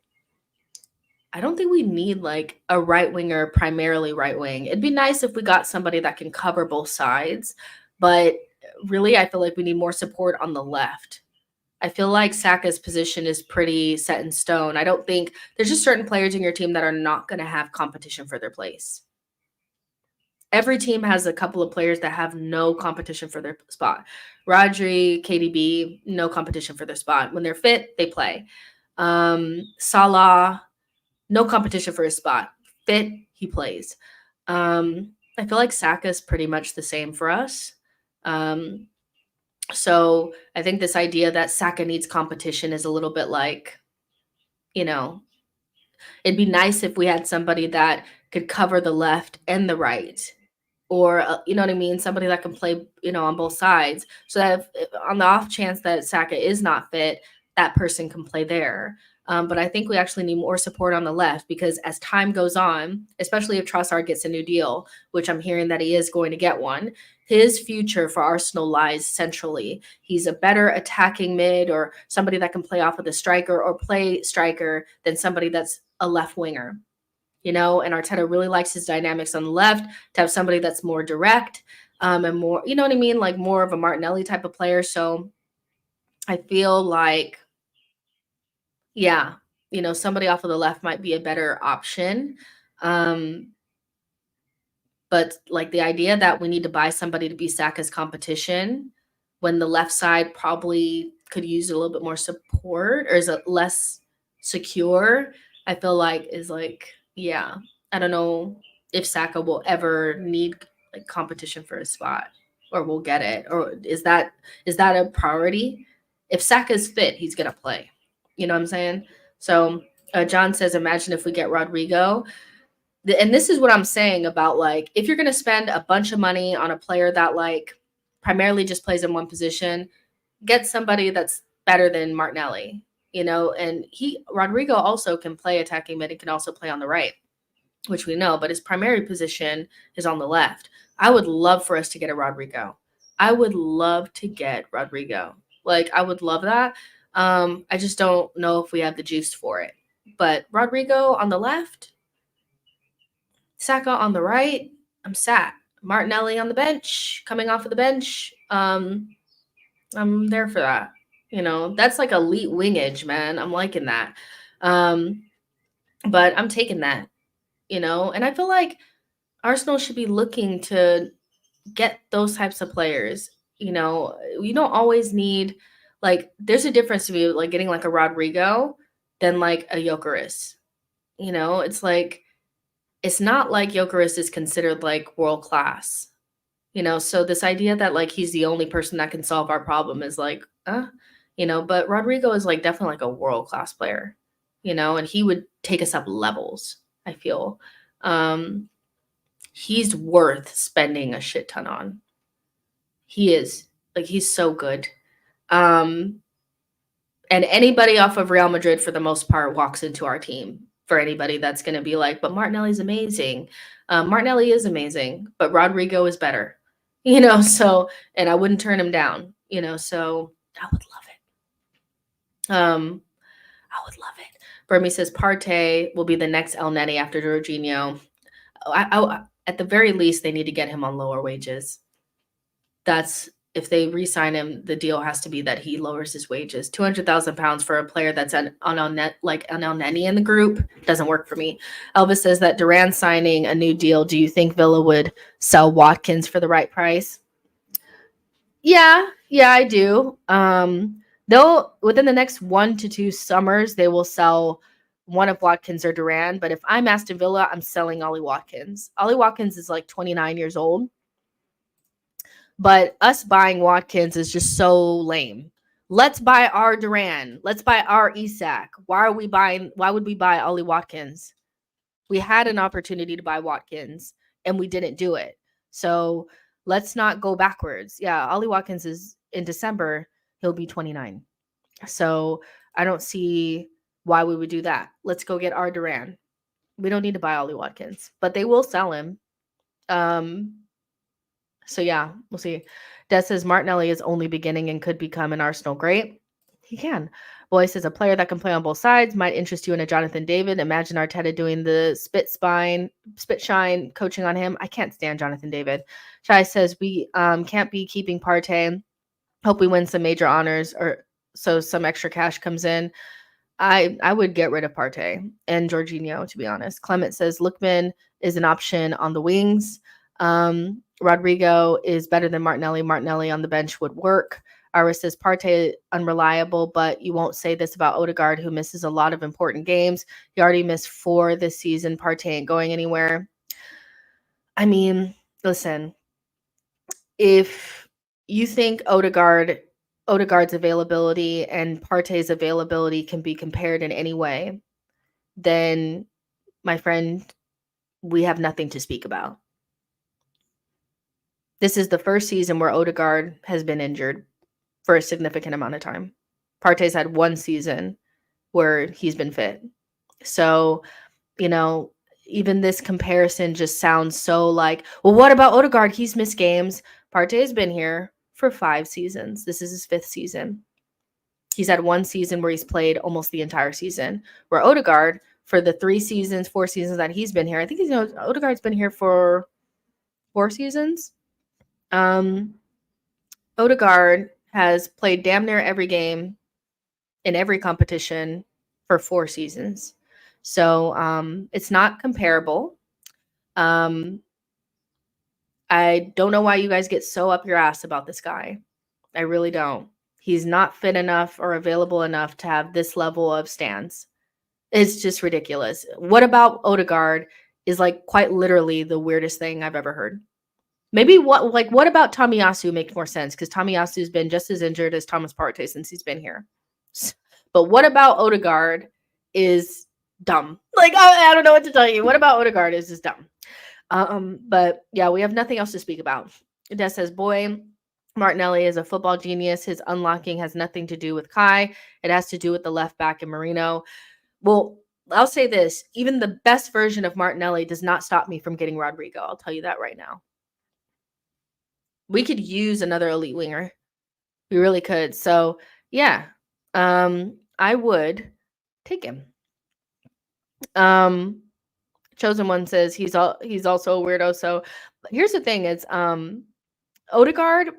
I don't think we need like a right winger, primarily right wing. It'd be nice if we got somebody that can cover both sides, but really, I feel like we need more support on the left. I feel like Saka's position is pretty set in stone. I don't think there's just certain players in your team that are not going to have competition for their place. Every team has a couple of players that have no competition for their spot. Rodri, KDB, no competition for their spot. When they're fit, they play. Salah, no competition for his spot. Fit, he plays. I feel like Saka is pretty much the same for us. So I think this idea that Saka needs competition is a little bit like, it'd be nice if we had somebody that could cover the left and the right, or you know what I mean, somebody that can play, on both sides, so that if on the off chance that Saka is not fit, that person can play there. But I think we actually need more support on the left, because as time goes on, especially if Trossard gets a new deal, which I'm hearing that he is going to get one, his future for Arsenal lies centrally. He's a better attacking mid, or somebody that can play off of the striker or play striker, than somebody that's a left winger. And Arteta really likes his dynamics on the left, to have somebody that's more direct, and more, you know what I mean, like more of a Martinelli type of player. So I feel like, yeah, somebody off of the left might be a better option. But like the idea that we need to buy somebody to be Saka's competition, when the left side probably could use a little bit more support, or is it less secure, I feel like is like, yeah, I don't know if Saka will ever need like competition for a spot, or we'll get it, or is that a priority? If Saka's fit, he's gonna play. You know what I'm saying? So John says, imagine if we get Rodrigo. And this is what I'm saying about, like, if you're going to spend a bunch of money on a player that like primarily just plays in one position, get somebody that's better than Martinelli, and Rodrigo also can play attacking mid and can also play on the right, which we know, but his primary position is on the left. I would love for us to get a Rodrigo. I would love to get Rodrigo. Like, I would love that. I just don't know if we have the juice for it. But Rodrigo on the left, Saka on the right, I'm sat. Martinelli on the bench, coming off of the bench. I'm there for that. That's like elite wingage, man. I'm liking that. But I'm taking that, and I feel like Arsenal should be looking to get those types of players. You don't always need, like, there's a difference to me like getting like a Rodrigo than like a Gyökeres. It's like, it's not like Gyökeres is considered like world class, so this idea that like he's the only person that can solve our problem is like, but Rodrigo is like definitely like a world-class player, and he would take us up levels, I feel. He's worth spending a shit ton on. He is. Like, he's so good. And anybody off of Real Madrid, for the most part, walks into our team. For anybody that's going to be like, but Martinelli's amazing. Martinelli is amazing, but Rodrigo is better. So, and I wouldn't turn him down. So I would love it. I would love it. Burmy says Partey will be the next El Neni after Jorginho. At the very least, they need to get him on lower wages. That's if they re-sign him, the deal has to be that he lowers his wages. £200,000 for a player that's an El Neni in the group doesn't work for me. Elvis says that Duran signing a new deal. Do you think Villa would sell Watkins for the right price? Yeah, I do. They'll within the next 1 to 2 summers, they will sell one of Watkins or Duran. But if I'm Aston Villa, I'm selling Ollie Watkins. Ollie Watkins is like 29 years old. But us buying Watkins is just so lame. Let's buy our Duran. Let's buy our Isak. Why would we buy Ollie Watkins? We had an opportunity to buy Watkins and we didn't do it. So let's not go backwards. Yeah, Ollie Watkins is in December. He'll be 29. So I don't see why we would do that. Let's go get our Duran. We don't need to buy Ollie Watkins, but they will sell him. So yeah, we'll see. Des says Martinelli is only beginning and could become an Arsenal great. He can. Boy says a player that can play on both sides might interest you in a Jonathan David. Imagine Arteta doing the spit shine coaching on him. I can't stand Jonathan David. Shai says we can't be keeping Partey. Hope we win some major honors or so some extra cash comes in. I would get rid of Partey and Jorginho, to be honest. Clement says Lookman is an option on the wings. Rodrigo is better than Martinelli. Martinelli on the bench would work. Iris says Partey unreliable, but you won't say this about Odegaard, who misses a lot of important games. He already missed 4 this season. Partey ain't going anywhere. I mean, listen, if you think Odegaard's availability and Partey's availability can be compared in any way, then, my friend, we have nothing to speak about. This is the first season where Odegaard has been injured for a significant amount of time. Partey's had 1 season where he's been fit. So, even this comparison just sounds so like, well, what about Odegaard? He's missed games. Partey's been here for 5 seasons. This is his 5th season. He's had 1 season where he's played almost the entire season. Where Odegaard, for the 4 seasons that he's been here, I think Odegaard's been here for 4 seasons. Odegaard has played damn near every game in every competition for 4 seasons. So it's not comparable. I don't know why you guys get so up your ass about this guy. I really don't. He's not fit enough or available enough to have this level of stance. It's just ridiculous. What about Odegaard is like quite literally the weirdest thing I've ever heard. Maybe what about Tomiyasu makes more sense, because Tomiyasu's been just as injured as Thomas Partey since he's been here. But what about Odegaard is dumb. Like, I don't know what to tell you. What about Odegaard is just dumb. But yeah, we have nothing else to speak about. Des says, boy, Martinelli is a football genius. His unlocking has nothing to do with Kai. It has to do with the left back and Marino. Well, I'll say this. Even the best version of Martinelli does not stop me from getting Rodrigo. I'll tell you that right now. We could use another elite winger. We really could. So, yeah, I would take him. Chosen One says he's also a weirdo. So here's the thing: is Odegaard.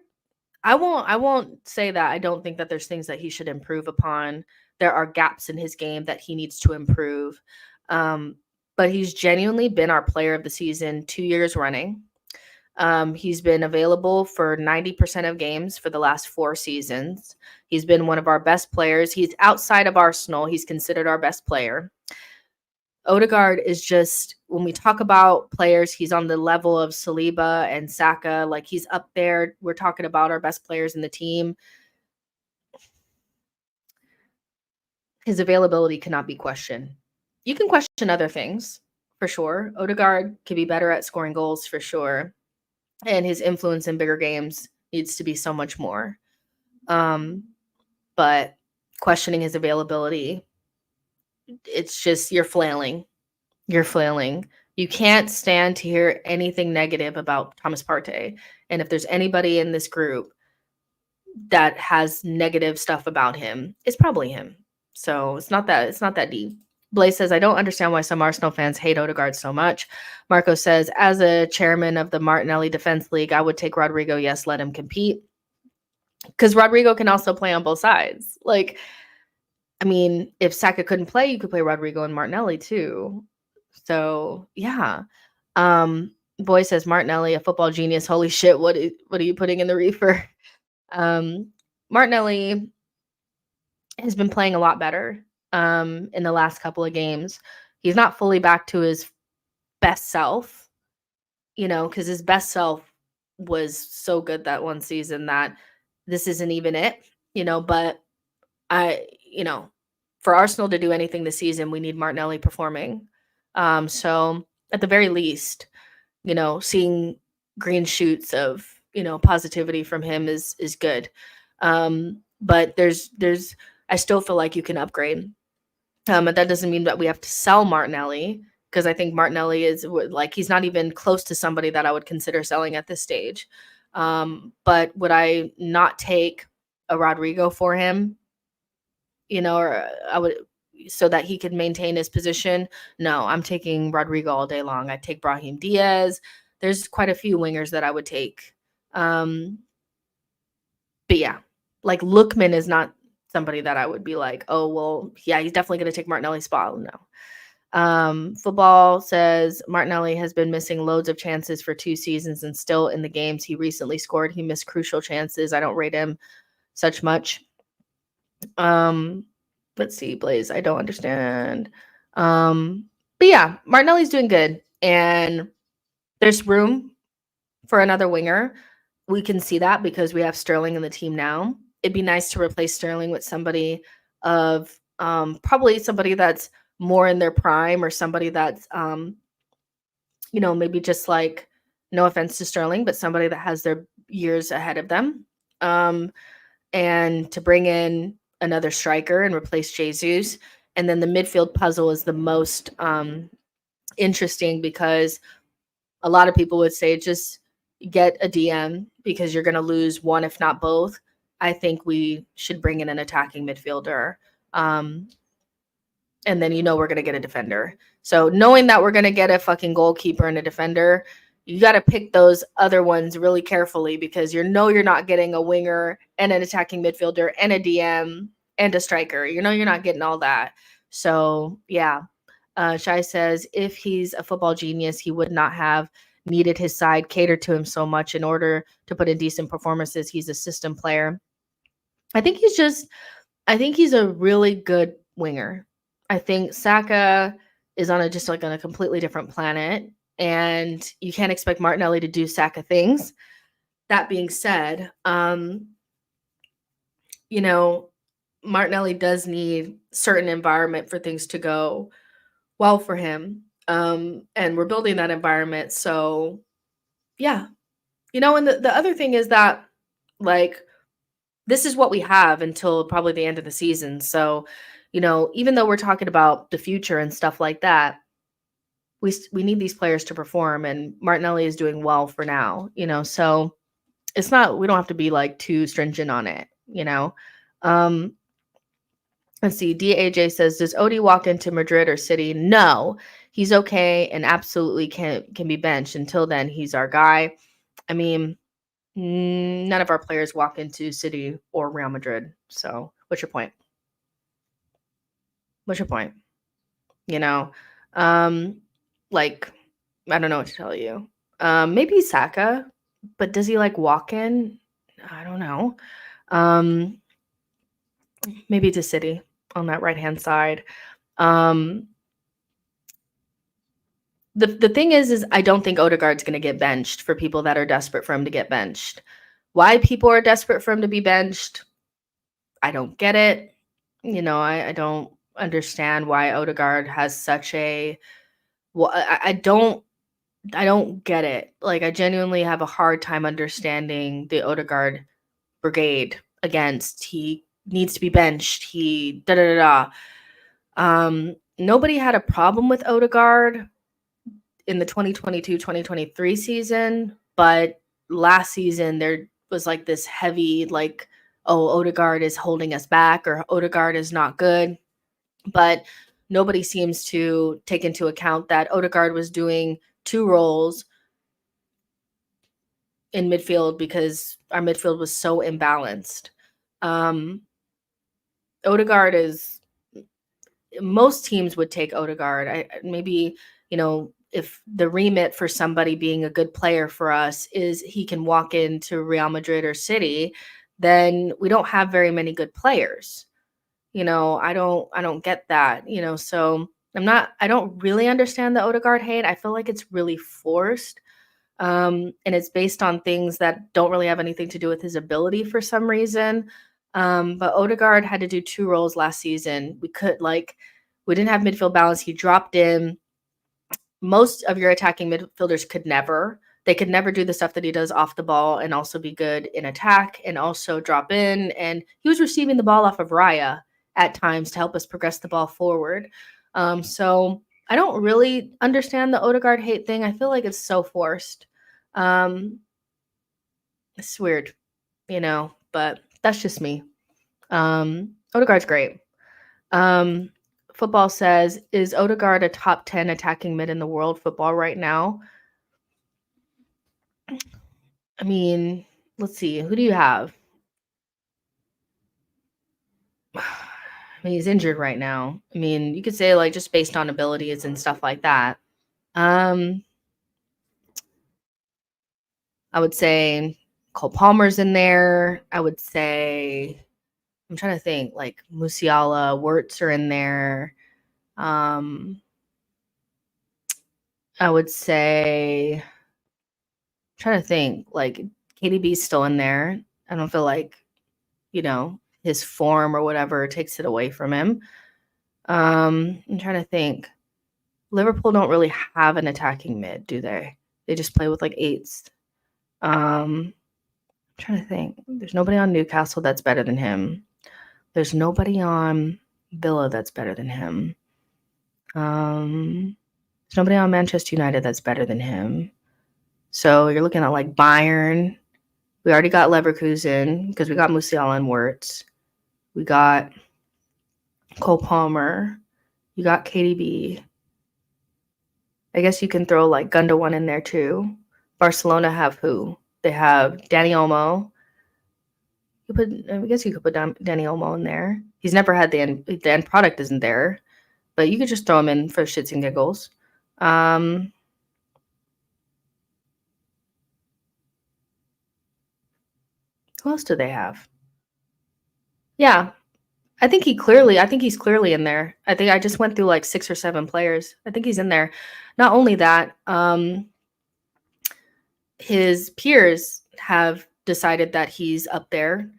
I won't say that I don't think that there's things that he should improve upon. There are gaps in his game that he needs to improve. But he's genuinely been our player of the season 2 years running. He's been available for 90% of games for the last 4 seasons. He's been one of our best players. He's outside of Arsenal. He's considered our best player. Odegaard is just, when we talk about players, he's on the level of Saliba and Saka. Like, he's up there. We're talking about our best players in the team. his availability cannot be questioned. You can question other things for sure. Odegaard could be better at scoring goals for sure, and his influence in bigger games needs to be so much more. But questioning his availability, it's just you're flailing. You're flailing. You can't stand to hear anything negative about Thomas Partey. And if there's anybody in this group that has negative stuff about him, it's probably him. So it's not that deep. Blaze says, I don't understand why some Arsenal fans hate Odegaard so much. Marco says, as a chairman of the Martinelli Defense League, I would take Rodrigo. Yes, let him compete. Because Rodrigo can also play on both sides. Like, I mean, if Saka couldn't play, you could play Rodrigo and Martinelli too. So yeah. Boy says Martinelli, a football genius. Holy shit, what are you putting in the reefer? Martinelli has been playing a lot better in the last couple of games. He's not fully back to his best self, because his best self was so good that one season that this isn't even it, but for Arsenal to do anything this season, we need Martinelli performing. So at the very least, seeing green shoots of, positivity from him is good. But I still feel like you can upgrade. But that doesn't mean that we have to sell Martinelli, because I think Martinelli is he's not even close to somebody that I would consider selling at this stage. But would I not take a Rodrigo for him? Or I would, so that he could maintain his position. No, I'm taking Rodrigo all day long. I'd take Brahim Diaz. There's quite a few wingers that I would take. But yeah, Lookman is not somebody that I would be like, oh, well, yeah, he's definitely going to take Martinelli's spot. No. Football says Martinelli has been missing loads of chances for 2 seasons, and still in the games he recently scored, he missed crucial chances. I don't rate him such much. Let's see, Blaze, I don't understand. But yeah, Martinelli's doing good, and there's room for another winger. We can see that because we have Sterling in the team now. It'd be nice to replace Sterling with somebody of probably somebody that's more in their prime, or somebody that's maybe just no offense to Sterling, but somebody that has their years ahead of them. And to bring in another striker and replace Jesus. And then the midfield puzzle is the most interesting, because a lot of people would say just get a DM because you're going to lose one, if not both. I think we should bring in an attacking midfielder. And then we're going to get a defender. So knowing that we're going to get a fucking goalkeeper and a defender, you got to pick those other ones really carefully, because you're not getting a winger and an attacking midfielder and a DM and a striker. You're not getting all that. So yeah. Shai says, if he's a football genius, he would not have needed his side cater to him so much in order to put in decent performances. He's a system player. I think he's a really good winger. I think Saka is on a completely different planet, and you can't expect Martinelli to do Saka things. That being said, Martinelli does need certain environment for things to go well for him. And we're building that environment. So yeah. And the other thing is that this is what we have until probably the end of the season. So, even though we're talking about the future and stuff like that, we need these players to perform, and Martinelli is doing well for now, so we don't have to be too stringent on it, Let's see. DAJ says, does Odie walk into Madrid or City? No, he's okay and absolutely can be benched. Until then, he's our guy. I mean, none of our players walk into City or Real Madrid. So what's your point? I don't know what to tell you. Maybe Saka, but does he walk in? I don't know. Maybe to City on that right-hand side. The thing is I don't think Odegaard's going to get benched for people that are desperate for him to get benched. Why people are desperate for him to be benched, I don't get it. I don't understand why Odegaard has such a well, I don't get it. Like, I genuinely have a hard time understanding the Odegaard brigade against he needs to be benched. He da da da da. Nobody had a problem with Odegaard in the 2022-2023 season, but last season there was like this heavy like, oh, Odegaard is holding us back or Odegaard is not good. But nobody seems to take into account that Odegaard was doing two roles in midfield because our midfield was so imbalanced. Odegaard is most teams would take Odegaard. Maybe, if the remit for somebody being a good player for us is he can walk into Real Madrid or City, then we don't have very many good players. I don't get that, so I don't really understand the Odegaard hate. I feel like it's really forced. And it's based on things that don't really have anything to do with his ability for some reason. But Odegaard had to do two roles last season. We didn't have midfield balance. He dropped in. Most of your attacking midfielders could never. They could never do the stuff that he does off the ball and also be good in attack and also drop in. And he was receiving the ball off of Raya at times to help us progress the ball forward. So I don't really understand the Odegaard hate thing. I feel like it's so forced. It's weird, but that's just me. Odegaard's great. Football says, is Odegaard a top 10 attacking mid in the world football right now? I mean, let's see. Who do you have? I mean, he's injured right now. I mean, you could say like just based on abilities and stuff like that. I would say Cole Palmer's in there. I would say, I'm trying to think, like Musiala, Wirtz are in there. I would say, I'm trying to think, like KDB's still in there. I don't feel like, his form or whatever takes it away from him. I'm trying to think. Liverpool don't really have an attacking mid, do they? They just play with like eights. I'm trying to think. There's nobody on Newcastle that's better than him. There's nobody on Villa that's better than him. There's nobody on Manchester United that's better than him. So you're looking at like Bayern. We already got Leverkusen because we got Musiala and Wirtz. We got Cole Palmer. You got KDB. I guess you can throw like Gundogan in there too. Barcelona have who? They have Dani Olmo. I guess you could put Dani Olmo in there. He's never had the end product isn't there, but you could just throw him in for shits and giggles. Who else do they have? Yeah, I think he's clearly in there. I think I just went through like 6 or 7 players. I think he's in there. Not only that, his peers have decided that he's up there.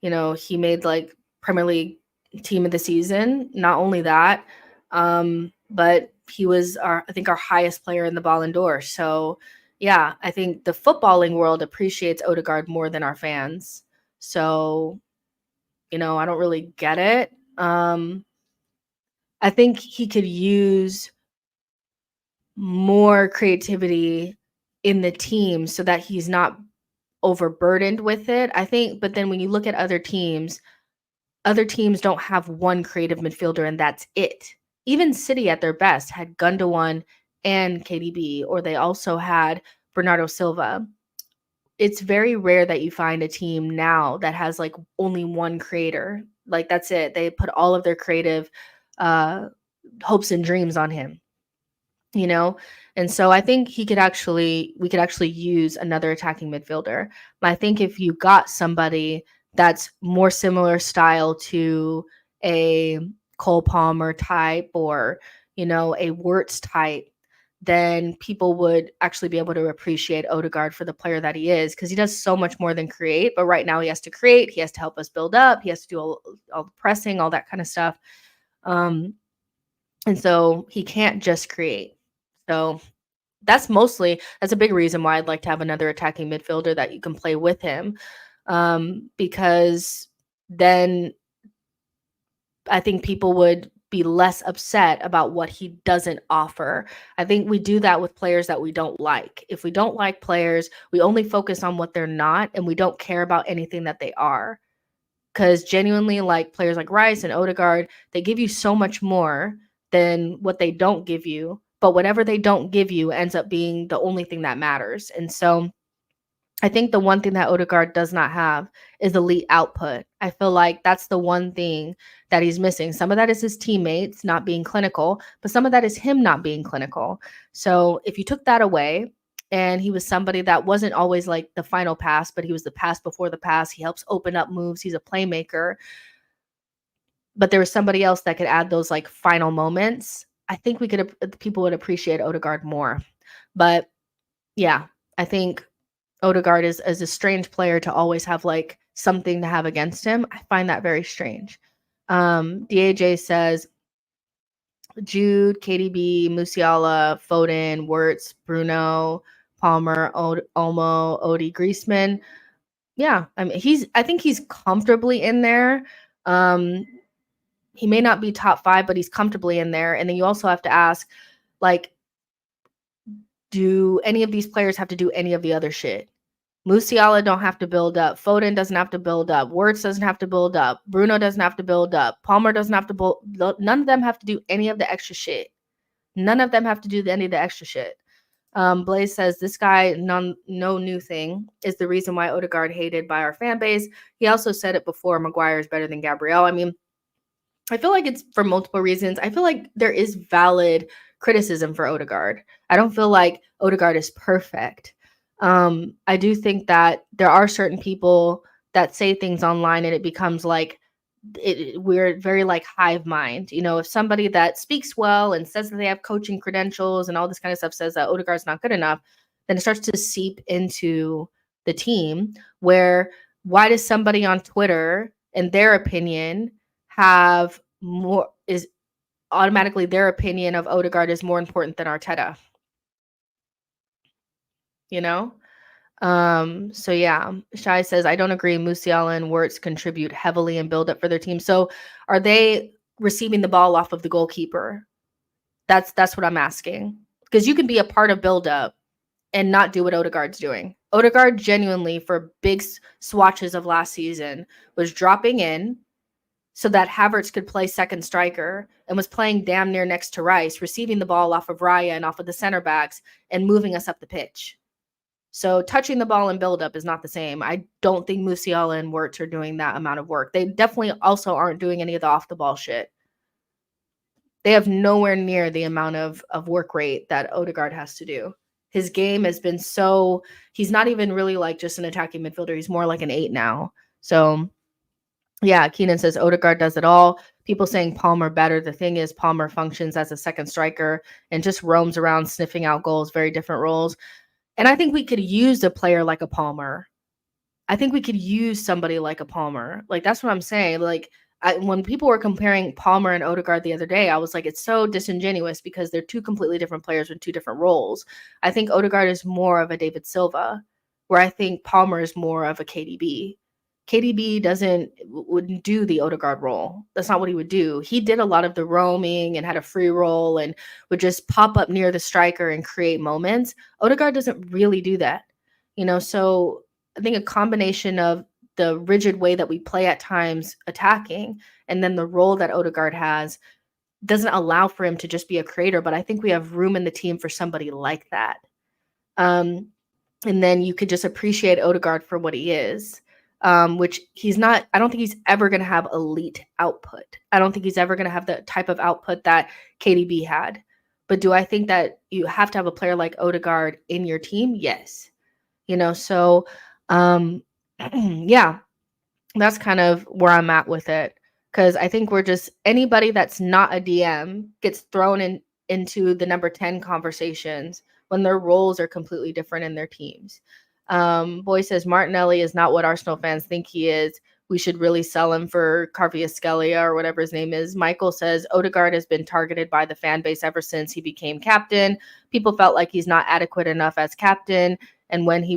He made like Premier League team of the season. Not only that, but he was I think our highest player in the Ballon d'Or. So yeah, I think the footballing world appreciates Odegaard more than our fans. So, I don't really get it. I think he could use more creativity in the team so that he's not overburdened with it. I think, but then when you look at other teams don't have one creative midfielder and that's it. Even City at their best had Gundogan and KDB, or they also had Bernardo Silva. It's very rare that you find a team now that has like only one creator. Like that's it. They put all of their creative hopes and dreams on him. And so I think we could actually use another attacking midfielder. But I think if you got somebody that's more similar style to a Cole Palmer type or, a Wirtz type, then people would actually be able to appreciate Odegaard for the player that he is, because he does so much more than create. But right now he has to create, he has to help us build up, he has to do all the pressing, all that kind of stuff. And so he can't just create. So that's a big reason why I'd like to have another attacking midfielder that you can play with him. Because then I think people would be less upset about what he doesn't offer. I think we do that with players that we don't like. If we don't like players, we only focus on what they're not and we don't care about anything that they are. Because genuinely, like players like Rice and Odegaard, they give you so much more than what they don't give you. But whatever they don't give you ends up being the only thing that matters. And so I think the one thing that Odegaard does not have is elite output. I feel like that's the one thing that he's missing. Some of that is his teammates not being clinical, but some of that is him not being clinical. So if you took that away and he was somebody that wasn't always like the final pass, but he was the pass before the pass, he helps open up moves, he's a playmaker, but there was somebody else that could add those like final moments, I think people would appreciate Odegaard more. But yeah, I think Odegaard is a strange player to always have like something to have against him. I find that very strange. DAJ says Jude, KDB, Musiala, Foden, Wirtz, Bruno, Palmer, Olmo, Odie, Griezmann. Yeah, I mean I think he's comfortably in there. He may not be top 5, but he's comfortably in there. And then you also have to ask, like, do any of these players have to do any of the other shit? Musiala don't have to build up. Foden doesn't have to build up. Wirtz doesn't have to build up. Bruno doesn't have to build up. Palmer doesn't have to build. None of them have to do any of the extra shit. None of them have to do any of the extra shit. Blaze says this guy, no new thing, is the reason why Odegaard hated by our fan base. He also said it before, Maguire is better than Gabriel. I mean, I feel like it's for multiple reasons. I feel like there is valid criticism for Odegaard. I don't feel like Odegaard is perfect. I do think that there are certain people that say things online and it becomes like we're very like hive mind. You know, if somebody that speaks well and says that they have coaching credentials and all this kind of stuff says that Odegaard's not good enough, then it starts to seep into the team where why does somebody on Twitter, in their opinion, have more is automatically their opinion of Odegaard is more important than Arteta, you know? So yeah, Shai says, I don't agree. Musiala and Wirtz contribute heavily in build up for their team. So are they receiving the ball off of the goalkeeper? That's what I'm asking. Because you can be a part of build up and not do what Odegaard's doing. Odegaard genuinely for big swatches of last season was dropping in so that Havertz could play second striker and was playing damn near next to Rice, receiving the ball off of Raya and off of the center backs and moving us up the pitch. So touching the ball and build up is not the same. I don't think Musiala and Wirtz are doing that amount of work. They definitely also aren't doing any of the off the ball shit. They have nowhere near the amount of work rate that Odegaard has to do. His game has been he's not even really like just an attacking midfielder. He's more like an 8 now. So yeah, Keenan says Odegaard does it all. People saying Palmer better. The thing is, Palmer functions as a second striker and just roams around sniffing out goals, very different roles. And I think we could use a player like a Palmer. I think we could use somebody like a Palmer. Like, that's what I'm saying. Like, when people were comparing Palmer and Odegaard the other day, I was like, it's so disingenuous because they're two completely different players with two different roles. I think Odegaard is more of a David Silva, where I think Palmer is more of a KDB. KDB wouldn't do the Odegaard role. That's not what he would do. He did a lot of the roaming and had a free roll and would just pop up near the striker and create moments. Odegaard doesn't really do that, you know? So I think a combination of the rigid way that we play at times attacking and then the role that Odegaard has doesn't allow for him to just be a creator, but I think we have room in the team for somebody like that. And then you could just appreciate Odegaard for what he is. Which he's not, I don't think he's ever going to have elite output. I don't think he's ever going to have the type of output that KDB had. But do I think that you have to have a player like Odegaard in your team? Yes. You know, so yeah, that's kind of where I'm at with it. Because I think we're just, anybody that's not a DM gets thrown into the number 10 conversations when their roles are completely different in their teams. Boy says Martinelli is not what Arsenal fans think he is. we should really sell him for Kvaratskhelia or whatever his name is. Michael says Odegaard has been targeted by the fan base ever since he became captain. People felt like he's not adequate enough as captain, and when we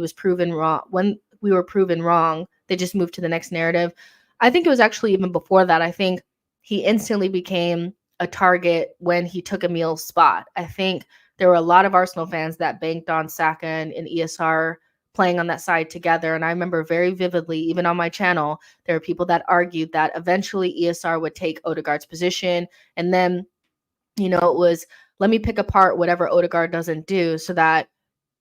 were proven wrong, they just moved to the next narrative. I think it was actually even before that. I think he instantly became a target when he took Emil's spot. I think there were a lot of Arsenal fans that banked on Saka and ESR playing on that side together. And I remember very vividly, even on my channel, there were people that argued that eventually ESR would take Odegaard's position. And then, it was, let me pick apart whatever Odegaard doesn't do so that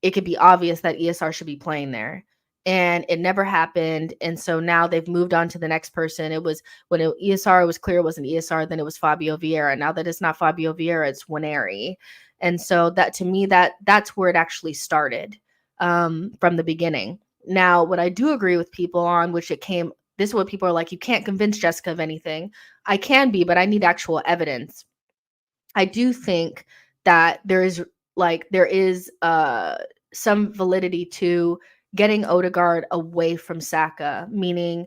it could be obvious that ESR should be playing there. And it never happened. And so now they've moved on to the next person. It was when ESR was clear it wasn't ESR, then it was Fabio Vieira. Now that it's not Fabio Vieira, it's Waneri. And so that, to me, that's where it actually started from the beginning. Now, what I do agree with people on, this is what people are like, you can't convince Jessica of anything. I can be, but I need actual evidence. I do think that there is some validity to getting Odegaard away from Saka, meaning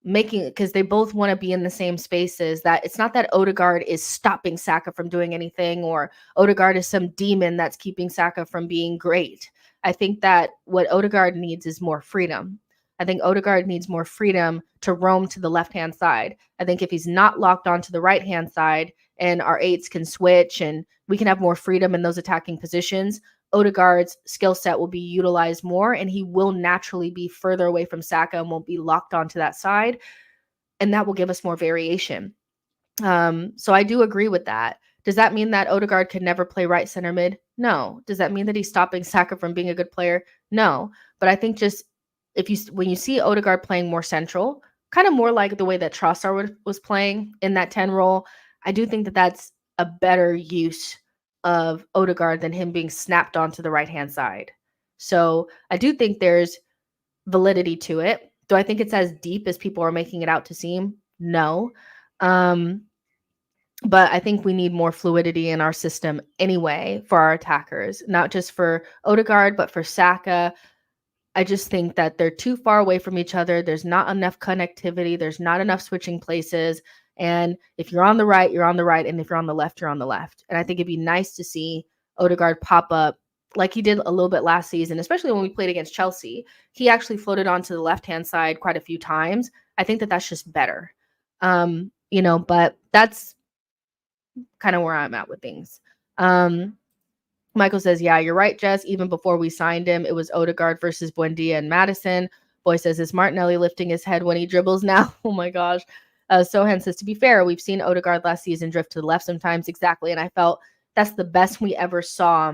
because they both want to be in the same spaces, that it's not that Odegaard is stopping Saka from doing anything or Odegaard is some demon that's keeping Saka from being great. I think that what Odegaard needs is more freedom. I think Odegaard needs more freedom to roam to the left-hand side. I think if he's not locked onto the right-hand side and our eights can switch and we can have more freedom in those attacking positions, Odegaard's skill set will be utilized more and he will naturally be further away from Saka and won't be locked onto that side. And that will give us more variation. So I do agree with that. Does that mean that Odegaard could never play right center mid? No. Does that mean that he's stopping Saka from being a good player? No. But I think just when you see Odegaard playing more central, kind of more like the way that Trossard was playing in that 10 role, I do think that that's a better use of Odegaard than him being snapped onto the right-hand side. So I do think there's validity to it. Do I think it's as deep as people are making it out to seem? No. But I think we need more fluidity in our system anyway for our attackers, not just for Odegaard, but for Saka. I just think that they're too far away from each other. There's not enough connectivity. There's not enough switching places. And if you're on the right, you're on the right. And if you're on the left, you're on the left. And I think it'd be nice to see Odegaard pop up like he did a little bit last season, especially when we played against Chelsea. He actually floated onto the left-hand side quite a few times. I think that that's just better. But that's kind of where I'm at with things. Michael says, yeah, you're right, Jess. Even before we signed him, it was Odegaard versus Buendia and Madison. Boy says, is Martinelli lifting his head when he dribbles now? Oh my gosh. Sohan says, to be fair, we've seen Odegaard last season drift to the left sometimes. Exactly. And I felt that's the best we ever saw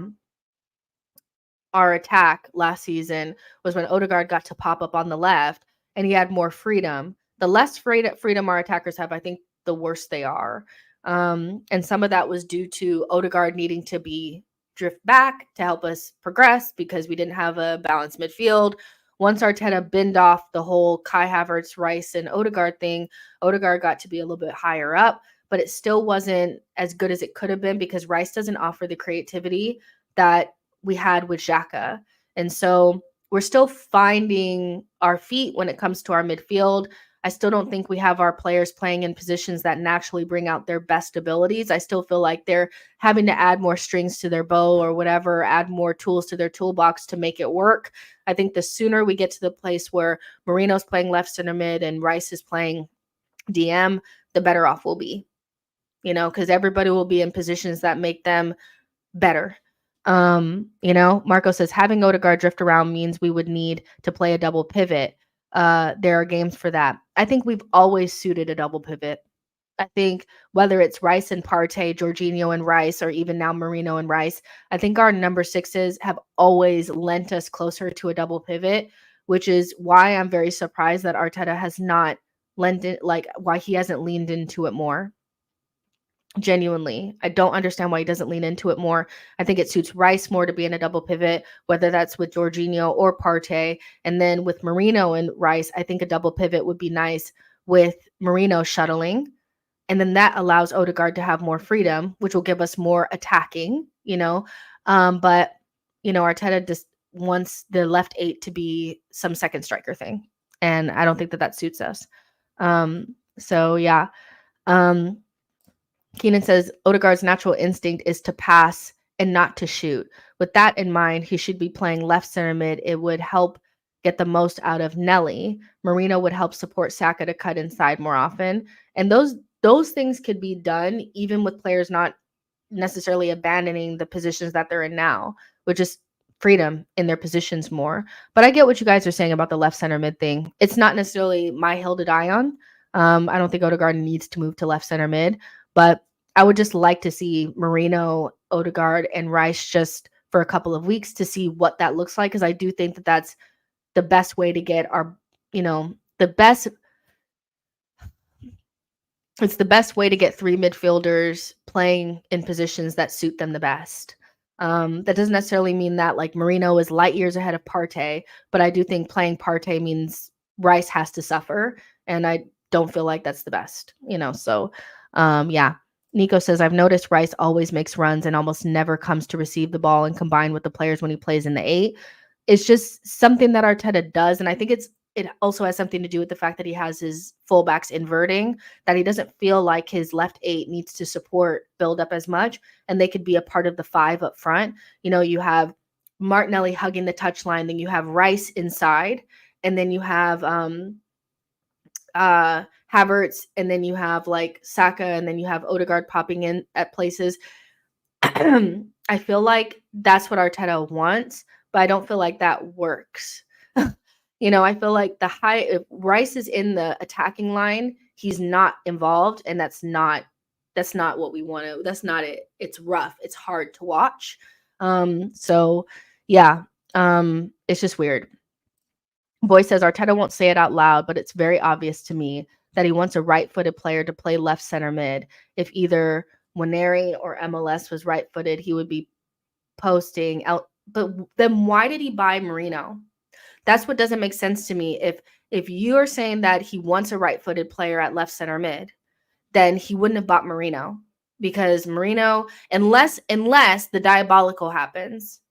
our attack last season was when Odegaard got to pop up on the left and he had more freedom. The less freedom our attackers have, I think the worse they are. And some of that was due to Odegaard needing to drift back to help us progress because we didn't have a balanced midfield. Once Arteta binned off the whole Kai Havertz, Rice, and Odegaard thing, Odegaard got to be a little bit higher up, but it still wasn't as good as it could have been because Rice doesn't offer the creativity that we had with Xhaka. And so we're still finding our feet when it comes to our midfield. I still don't think we have our players playing in positions that naturally bring out their best abilities. I still feel like they're having to add more strings to their bow or whatever, add more tools to their toolbox to make it work. I think the sooner we get to the place where Marino's playing left center mid and Rice is playing DM, the better off we'll be, because everybody will be in positions that make them better. Marco says having Odegaard drift around means we would need to play a double pivot. There are games for that. I think we've always suited a double pivot. I think whether it's Rice and Partey, Jorginho and Rice, or even now Marino and Rice, I think our number sixes have always lent us closer to a double pivot, which is why I'm very surprised that Arteta has not why he hasn't leaned into it more. Genuinely, I don't understand why he doesn't lean into it more. I think it suits Rice more to be in a double pivot, whether that's with Jorginho or Partey. And then with Marino and Rice, I think a double pivot would be nice with Marino shuttling. And then that allows Odegaard to have more freedom, which will give us more attacking, But, Arteta just wants the left 8 to be some second striker thing. And I don't think that suits us. So yeah. Keenan says Odegaard's natural instinct is to pass and not to shoot. With that in mind, he should be playing left center mid. It would help get the most out of Nelly. Marino would help support Saka to cut inside more often. And those things could be done even with players not necessarily abandoning the positions that they're in now, with just freedom in their positions more. But I get what you guys are saying about the left center mid thing. It's not necessarily my hill to die on. I don't think Odegaard needs to move to left center mid, but I would just like to see Marino, Odegaard, and Rice just for a couple of weeks to see what that looks like, because I do think that that's the best way to get our, the best. It's the best way to get three midfielders playing in positions that suit them the best. That doesn't necessarily mean that like Marino is light years ahead of Partey, but I do think playing Partey means Rice has to suffer, and I don't feel like that's the best, So, yeah. Nico says, I've noticed Rice always makes runs and almost never comes to receive the ball and combine with the players when he plays in the 8. It's just something that Arteta does, and I think it also has something to do with the fact that he has his fullbacks inverting, that he doesn't feel like his left 8 needs to support build up as much, and they could be a part of the 5 up front. You have Martinelli hugging the touchline, then you have Rice inside, and then you have Havertz, and then you have like Saka, and then you have Odegaard popping in at places. I feel like that's what Arteta wants, but I don't feel like that works. I feel like if Rice is in the attacking line, he's not involved, and that's not what we want to. That's not it. It's rough. It's hard to watch. So yeah, it's just weird. Boy says Arteta won't say it out loud, but it's very obvious to me that he wants a right-footed player to play left center mid. If either Waneri or MLS was right-footed, he would be posting out. But then why did he buy Marino? That's what doesn't make sense to me. If you are saying that he wants a right-footed player at left center mid, then he wouldn't have bought Marino, because Marino, unless the diabolical happens,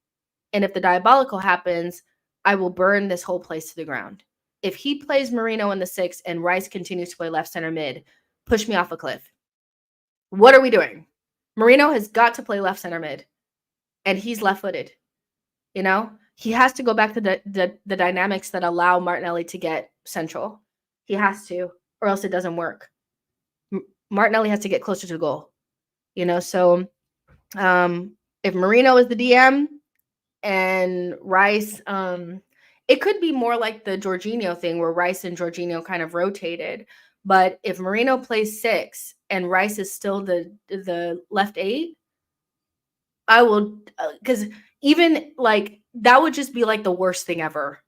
and if the diabolical happens, I will burn this whole place to the ground. If he plays Marino in the 6 and Rice continues to play left center mid, push me off a cliff. What are we doing? Marino has got to play left center mid, and he's left-footed. He has to go back to the dynamics that allow Martinelli to get central. He has to, or else it doesn't work. Martinelli has to get closer to the goal. So if Marino is the DM and Rice, it could be more like the Jorginho thing where Rice and Jorginho kind of rotated. But if Marino plays 6 and Rice is still the left 8, I will, because even like that would just be like the worst thing ever.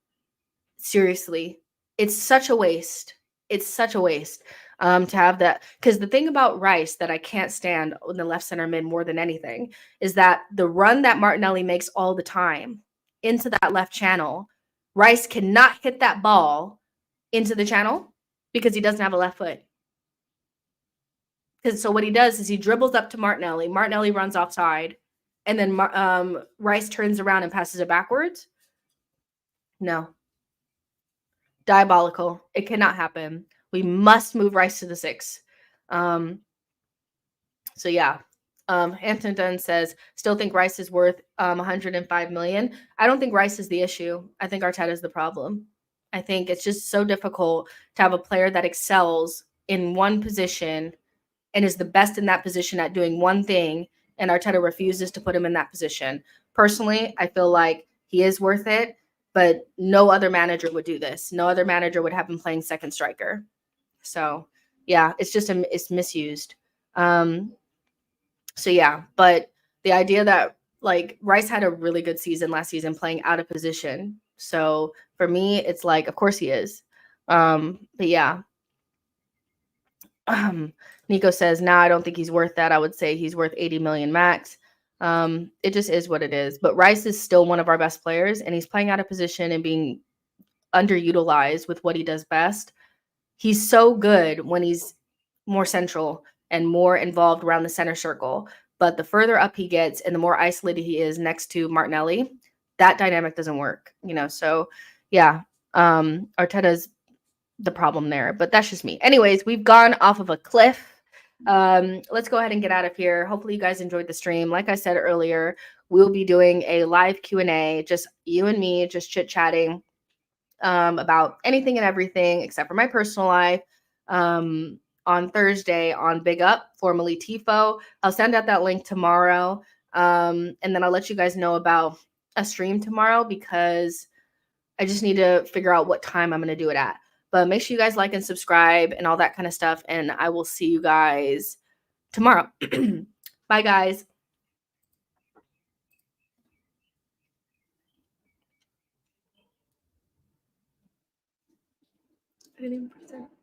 Seriously, it's such a waste. It's such a waste to have that, because the thing about Rice that I can't stand in the left center mid more than anything is that the run that Martinelli makes all the time into that left channel, Rice cannot hit that ball into the channel because he doesn't have a left foot. Because so what he does is he dribbles up to Martinelli. Martinelli runs offside, and then Rice turns around and passes it backwards. No. Diabolical. It cannot happen. We must move Rice to the 6. So yeah. Hampton Dunn says, still think Rice is worth 105 million. I don't think Rice is the issue. I think Arteta is the problem. I think it's just so difficult to have a player that excels in one position and is the best in that position at doing one thing, and Arteta refuses to put him in that position. Personally, I feel like he is worth it, but no other manager would do this. No other manager would have him playing second striker. So yeah, it's just it's misused. So yeah, but the idea that like Rice had a really good season last season playing out of position. So for me, it's like, of course he is. But yeah. Nico says, no, I don't think he's worth that. I would say he's worth 80 million max. It just is what it is. But Rice is still one of our best players, and he's playing out of position and being underutilized with what he does best. He's so good when he's more central and more involved around the center circle. But the further up he gets and the more isolated he is next to Martinelli, that dynamic doesn't work, So yeah, Arteta's the problem there, but that's just me. Anyways, we've gone off of a cliff. Let's go ahead and get out of here. Hopefully you guys enjoyed the stream. Like I said earlier, we'll be doing a live Q&A, just you and me, just chit-chatting about anything and everything except for my personal life on Thursday on Big Up, formerly TIFO. I'll send out that link tomorrow. And then I'll let you guys know about a stream tomorrow because I just need to figure out what time I'm going to do it at. But make sure you guys like and subscribe and all that kind of stuff. And I will see you guys tomorrow. Bye, guys. I didn't even present.